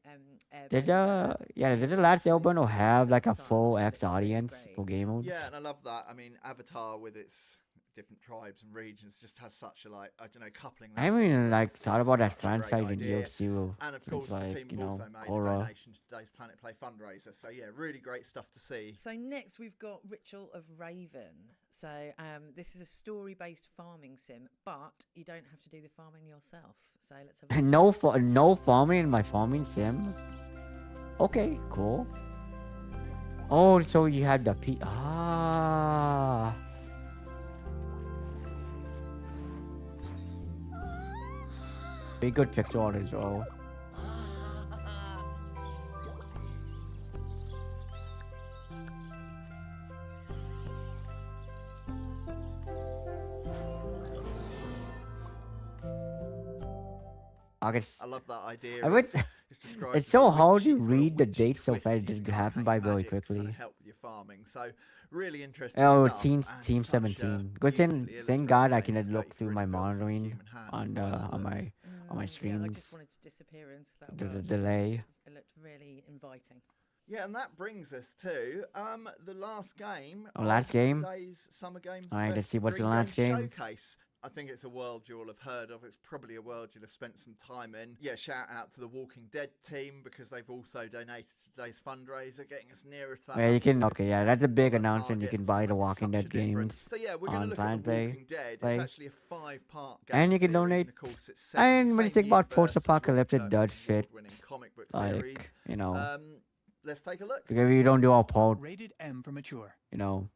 Did the last album have like a 4X audience for game modes? Yeah, and I love that. I mean, Avatar with its different tribes and regions just has such a, like, I don't know, coupling. I haven't even like thought about that such a great franchise in idea. years too. And of Since course, the like, team you have know, also made a Korra. donation to today's PlanetPlay fundraiser. So yeah, really great stuff to see. So next we've got Ritual of Raven. So this is a story-based farming sim, but you don't have to do the farming yourself. So let's have a No farming in my farming sim. Okay, cool. Oh, so you had the Be good pixel art as well. August. I love that idea. I would. It's described It's as so a hard to witchy- it's got a read the witchy dates so twist. fast. You It just just can't happened hang by very magic to quickly. kinda help with your farming. So really interesting Oh, stuff. team and team such a 17. Good beautifully thing, thank illustrated God I game can that look you through really my feel like a monitoring human hand on the way that on my looked. on my Yeah, I streams. just wanted to disappear into that The world. delay. It looked really inviting. Yeah, and that brings us to the last game Oh, last of game? today's Summer Games Alright, let's Fest see what's the Green last Games game. Showcase. I think it's a world you all have heard of. It's probably a world you'll have spent some time in. Yeah, shout out to the Walking Dead team because they've also donated to today's fundraiser, getting us nearer to that. Yeah, you can. Okay, yeah, that's a big $100 announcement. You target. can It's buy gonna the make Walking such a Dead difference. games So yeah, we're going to on look at the PlanetPlay. Walking Dead. Play. It's actually a 5-part game And you can series, donate. and of course it's set in And the when you same think about universe as post-apocalyptic, Robert does Kirkman's fit. award-winning comic book Like, series. you know, Let's take a look. because we don't do all port. Rated M for mature. You know,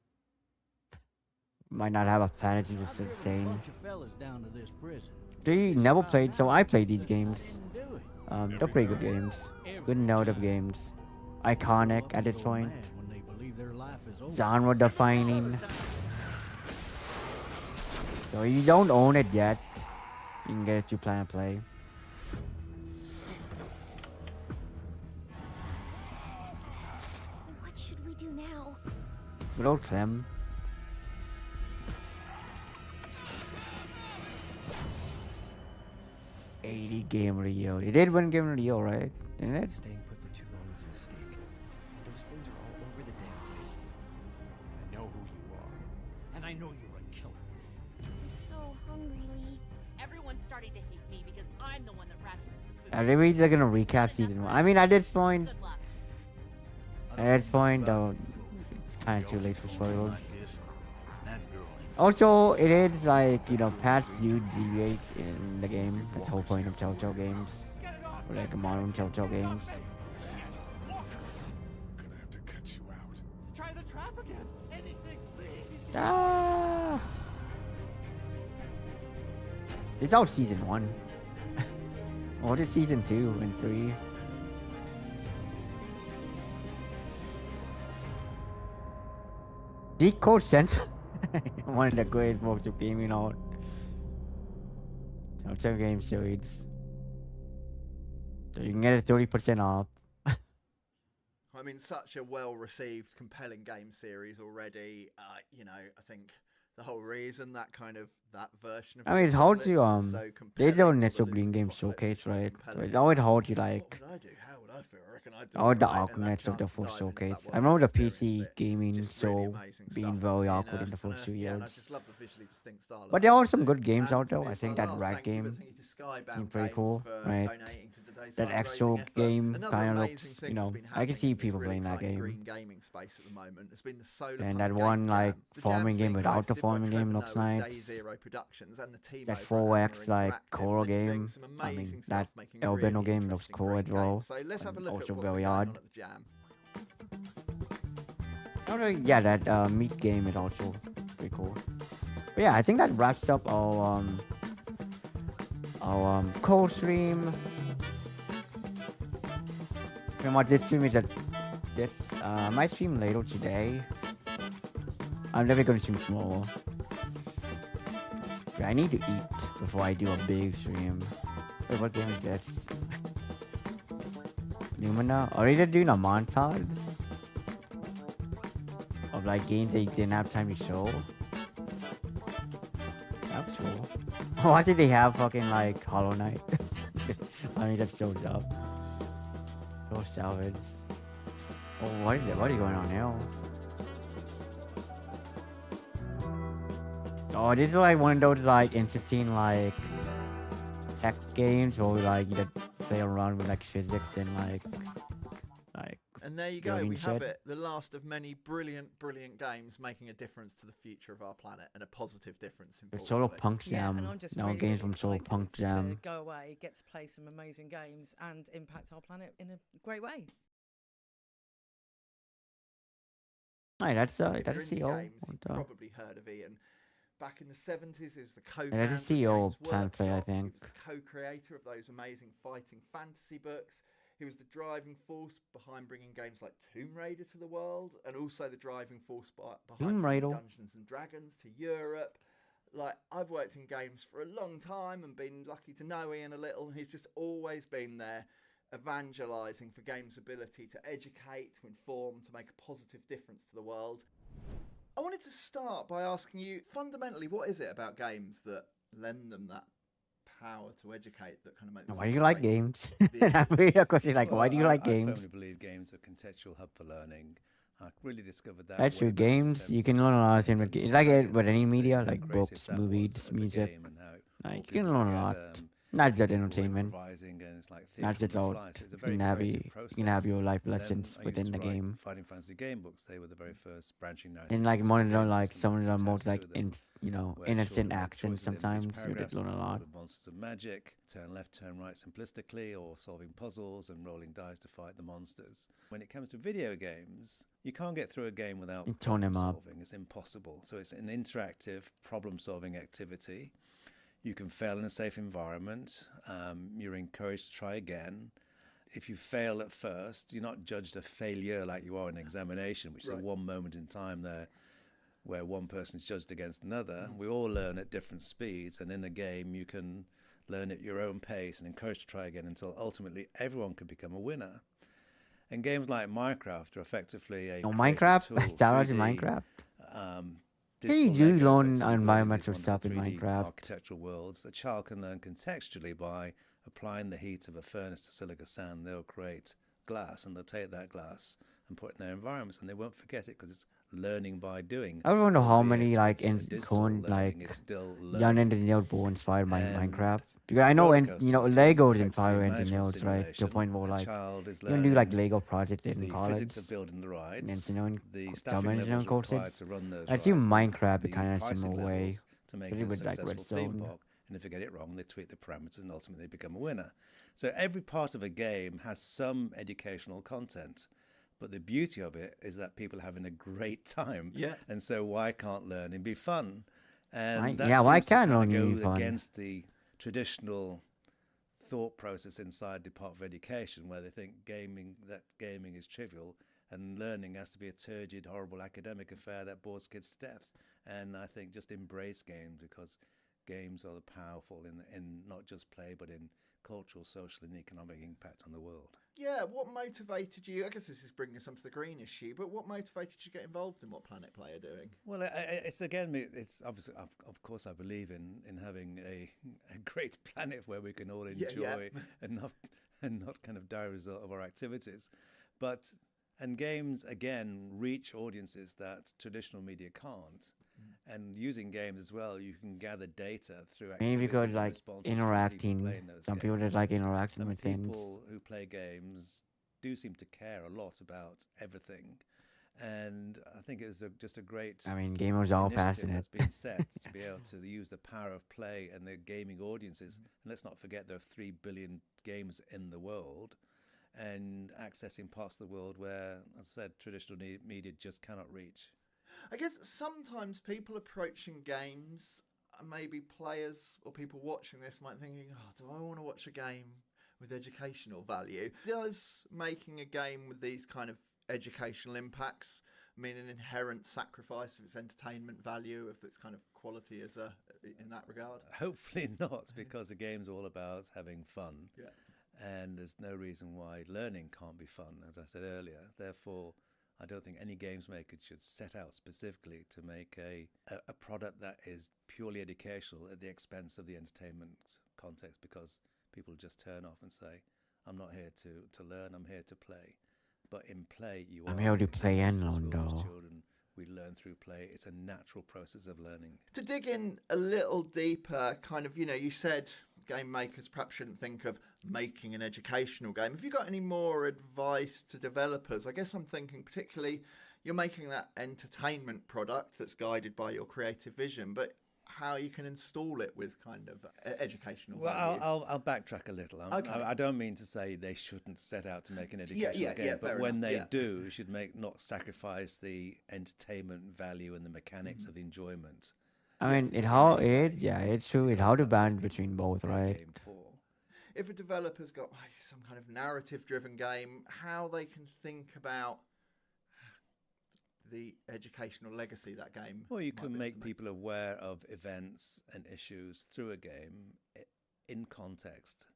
might not have a planet you just insane. Do you never played? So I played these games. They're pretty good games. Good narrative games. Iconic at this point. Genre defining. So you don't own it yet. You can get it through PlanetPlay. What should we do now? Good old Clem. $80 Game of the Year. They did win Game of the Year, right? Didn't it? Staying put for too long is a mistake. Those things are all over the damn place. I know who you are. And I know you're a killer. I'm so hungry, Lee. Everyone's starting to hate me because I'm the one that rations the food. Are they really gonna recap season 1? I mean, at this point, though, it's kind of too late for spoilers. Also, it is like, you know, past you deviate in the game. That's the whole point of Telltale games. Or like modern Telltale games. Try the trap again. Anything, please. Ah! It's all season 1. Or just season 2 and 3. Decode Central. One of the greatest works of gaming art. Telltale game series. So you can get it 30% off. I mean, such a well-received, compelling game series already. You know, I think the whole reason that version of I mean, it's hard to Apocalypse is so they compelling, don't or the initial Loop Green Game Apocalypse Showcase, is so right? So compelling, it's is always that, hard to what like. would I do? How would I feel? I reckon I'd do All it the right, and that awkwardness of the chance to first dive into showcase. that I world remember and the experience PC it. gaming Just really show amazing being stuff very in awkward a- in the first and 2 a- yeah, years. and I just love the visually distinct style. But of there that are some too. good games And out though. I it's think our that last Rat thank you, game but thank you to Skybound seemed pretty Games cool, for right? donating to today's That fundraising actual effort. game Another kind of amazing looks, thing you that's know, been I can happening see in this people really playing that exciting game. green gaming space at the moment. It's been the Solar And Punk that one Game like Jam. The farming jam's game being without the hosted by farming game Trevor looks Noah's nice. Day Zero Productions and the team That over at 4X Hammer like Interactive. choral They're just doing game. some I mean, amazing that stuff, making Albino really game looks interesting cool green as well. games. So let's have a And look at also what's very been going odd. on at the jam. Yeah, that meat game is also pretty cool. But yeah, I think that wraps up our co-stream. Pretty much this stream is I might stream later today. I'm never gonna stream tomorrow. Yeah, I need to eat before I do a big stream. Wait, what game is this? Lumina? Are they doing a montage? Of like games they didn't have time to show. That's cool. Why did they have fucking like Hollow Knight? I mean that shows up. So salvage. Oh, what is going on now? Oh, this is like one of those like interesting like tech games where like you play around with like physics and like And there you go, building we have shit. it. The last of many brilliant, brilliant games making a difference to the future of our planet and a positive difference in It's Solo importantly. Punk Yeah, Jam. and I'm just No really, games really from Solo excited Punk Jam. to go away, get to play some amazing games, and impact our planet in a great way. Hey, that's If that's you're into CEO. games, you've probably heard of Ian. Back in the 70s, he was the co-founder that's of the CEO Games of PlanetPlay, I Workshop. He think. was the co-creator of those amazing fighting fantasy books. He was the driving force behind bringing games like Tomb Raider to the world, and also the driving force behind Tomb bringing Raider. Dungeons and Dragons to Europe. Like, I've worked in games for a long time and been lucky to know Ian a little, and he's just always been there evangelizing for games' ability to educate, to inform, to make a positive difference to the world. I wanted to start by asking you, fundamentally, what is it about games that lend them that power to educate, that kind of make them Why do you like games? I mean, of course, you're like, why do you like games? I firmly believe games are a contextual hub for learning. I really discovered that. That's true. Games, you can learn a lot of things. It's like with any media, like books, movies, music. Like, you can learn a lot. Not just entertainment. Not just all. You can have your life lessons within the game. Fighting Fantasy game books, they were the very first branching narrative. And like more than like some of the most like innocent accents sometimes. You did learn a lot. Monsters of magic, turn left, turn right simplistically, or solving puzzles and rolling dice to fight the monsters. When it comes to video games, you can't get through a game without problem solving. It's impossible. So it's an interactive problem-solving activity. You can fail in a safe environment. You're encouraged to try again. If you fail at first, you're not judged a failure like you are in an examination, which is a one moment in time there where one person's judged against another. We all learn at different speeds, and in a game you can learn at your own pace and encouraged to try again until ultimately everyone can become a winner. And games like Minecraft are effectively a Minecraft? Star Wars in Minecraft? You do learn environmental stuff in Minecraft. Architectural worlds. A child can learn contextually by applying the heat of a furnace to silica sand. They'll create glass, and they'll take that glass and put it in their environments, and they won't forget it because it's learning by young engineers were inspired by Minecraft. Because I know, Lego is inspired engineers, right? To the point where like you can do like Lego projects in college. Physics of building the rides, the staffing levels required to run those. I assume Minecraft kind of similar way. To make it a successful theme park. And if they get it wrong, they tweak the parameters and ultimately become a winner. So every part of a game has some educational content. But the beauty of it is that people are having a great time. Yeah. And so why can't learning be fun? And why can't learning be fun? Against the traditional thought process inside the Department of Education, where they think gaming is trivial and learning has to be a turgid, horrible academic affair that bores kids to death. And I think just embrace games, because games are powerful in not just play, but in cultural, social, and economic impact on the world. Yeah, what motivated you? I guess this is bringing us onto the green issue, but what motivated you to get involved in what PlanetPlay are doing? Well, it's obviously, of course, I believe in having a great planet where we can all enjoy and not kind of die as a result of our activities, and games again reach audiences that traditional media can't. And using games as well, you can gather data through activities. Maybe because like interacting. Some people just like interacting with things. People who play games do seem to care a lot about everything, and I think it was just a great. I mean, gamers are all passionate. That's been set to be able to use the power of play and the gaming audiences. And let's not forget there are 3 billion games in the world, and accessing parts of the world where, as I said, traditional media just cannot reach. I guess sometimes people approaching games, maybe players or people watching this might be thinking, do I want to watch a game with educational value? Does making a game with these kind of educational impacts mean an inherent sacrifice of its entertainment value, of its kind of quality in that regard? Hopefully not, because the game's all about having fun. Yeah. And there's no reason why learning can't be fun, as I said earlier. Therefore, I don't think any games maker should set out specifically to make a product that is purely educational at the expense of the entertainment context, because people just turn off and say, I'm not here to learn, I'm here to play. But in play, I'm here to play and learn, though. Children, we learn through play. It's a natural process of learning. To dig in a little deeper, kind of, you said game makers perhaps shouldn't think of making an educational game. Have you got any more advice to developers? I guess I'm thinking particularly you're making that entertainment product that's guided by your creative vision, but how you can install it with kind of educational value. I'll backtrack a little. Okay. I don't mean to say they shouldn't set out to make an educational game, but when they do, should not sacrifice the entertainment value and the mechanics of enjoyment. I mean, it's true. It's how to balance between both, right? If a developer's got some kind of narrative-driven game, how they can think about the educational legacy that game. Or you might can be make able to people aware of events and issues through a game in context.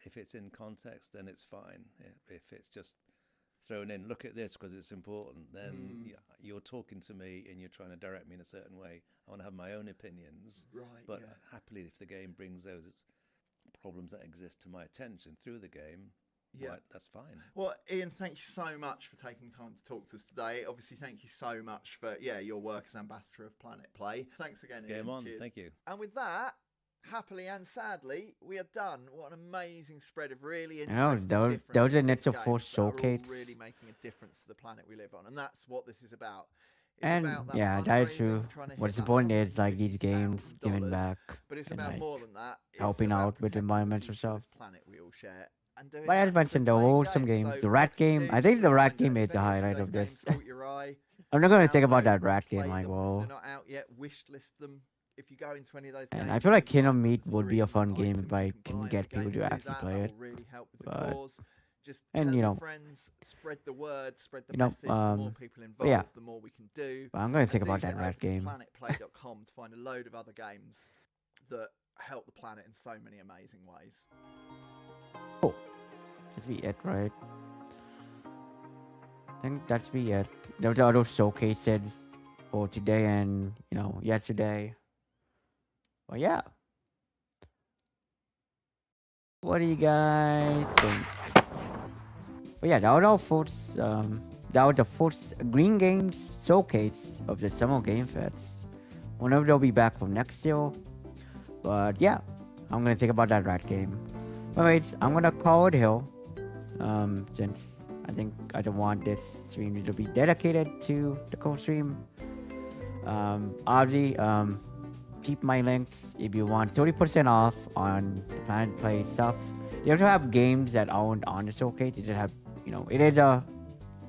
If it's in context, then it's fine. If it's just thrown in, look at this because it's important, then you're talking to me and you're trying to direct me in a certain way. I want to have my own opinions. Right. But happily, if the game brings those problems that exist to my attention through the game, right, that's fine. Well, Ian, thank you so much for taking time to talk to us today. Obviously, thank you so much for your work as ambassador of PlanetPlay. Thanks again, Ian. Game on. Cheers. Thank you. And with that, happily and sadly, we are done. What an amazing spread of really I know, interesting that was a different net of games four that are showcase. all really making a difference to the planet we live on, and that's what this is about. It's And about that yeah, that is fundraising, true. trying to What's hit that important is like these games giving $150,000, back, but it's and about like more than that. It's helping about out with the protecting the environmental future of stuff. this planet we all share. And doing But as that mentioned, through there playing were some games. So The what rat you can game, do, I just think a the rat reminder, game if is the any highlight those of this. games caught your eye, I'm not going to think about download that them, rat game play like, them. well. If they're not out yet, wish list them. If you go into any of those And games, I feel like you Kingdom find Meat some would be a green fun game items if I you can buy, get and people games to do actually that. play That it. will really help with the But cause. Just and, tell you your know, friends, spread the word, spread the you know, message. The more people but yeah. involved, the more we can do. But I'm gonna think And do about that get rat over to game. PlanetPlay.com to find a load of other games that help the planet in so many amazing ways. Oh, that's be it, right? I think that's be it. There was other showcases for today and yesterday. Well, yeah. What do you guys think? But yeah, that was all, folks. That was the first Green Games showcase of the Summer Game Fest. Whenever they'll be back from next year. But yeah, I'm gonna think about that rat game. Anyways, I'm gonna call it here. Since I think I don't want this stream to be dedicated to the co-stream. Obviously, keep my links if you want 30% off on the PlanetPlay stuff. They also have games that aren't on the showcase. They just have, it is a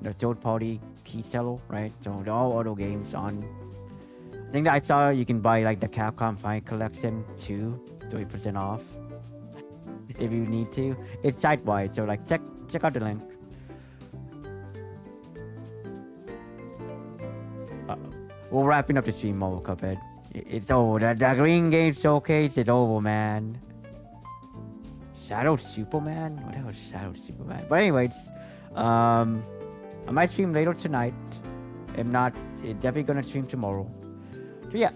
third-party key seller, right? So they're all auto games on. I think that I saw you can buy like the Capcom Fight Collection too, 30% off if you need to. It's site-wide, so like check out the link. We're wrapping up the stream, Mobile Cuphead. It's over. The Green Game Showcase is over, man. Shadow Superman? What the hell is Shadow Superman? But anyways, I might stream later tonight. If not, it's definitely gonna stream tomorrow. So yeah,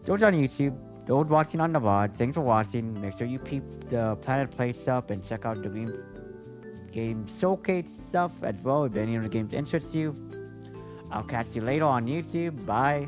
those on YouTube, those watching on the VOD, thanks for watching. Make sure you peep the PlanetPlay stuff and check out the Green Game Showcase stuff as well if any of the games interest you. I'll catch you later on YouTube. Bye.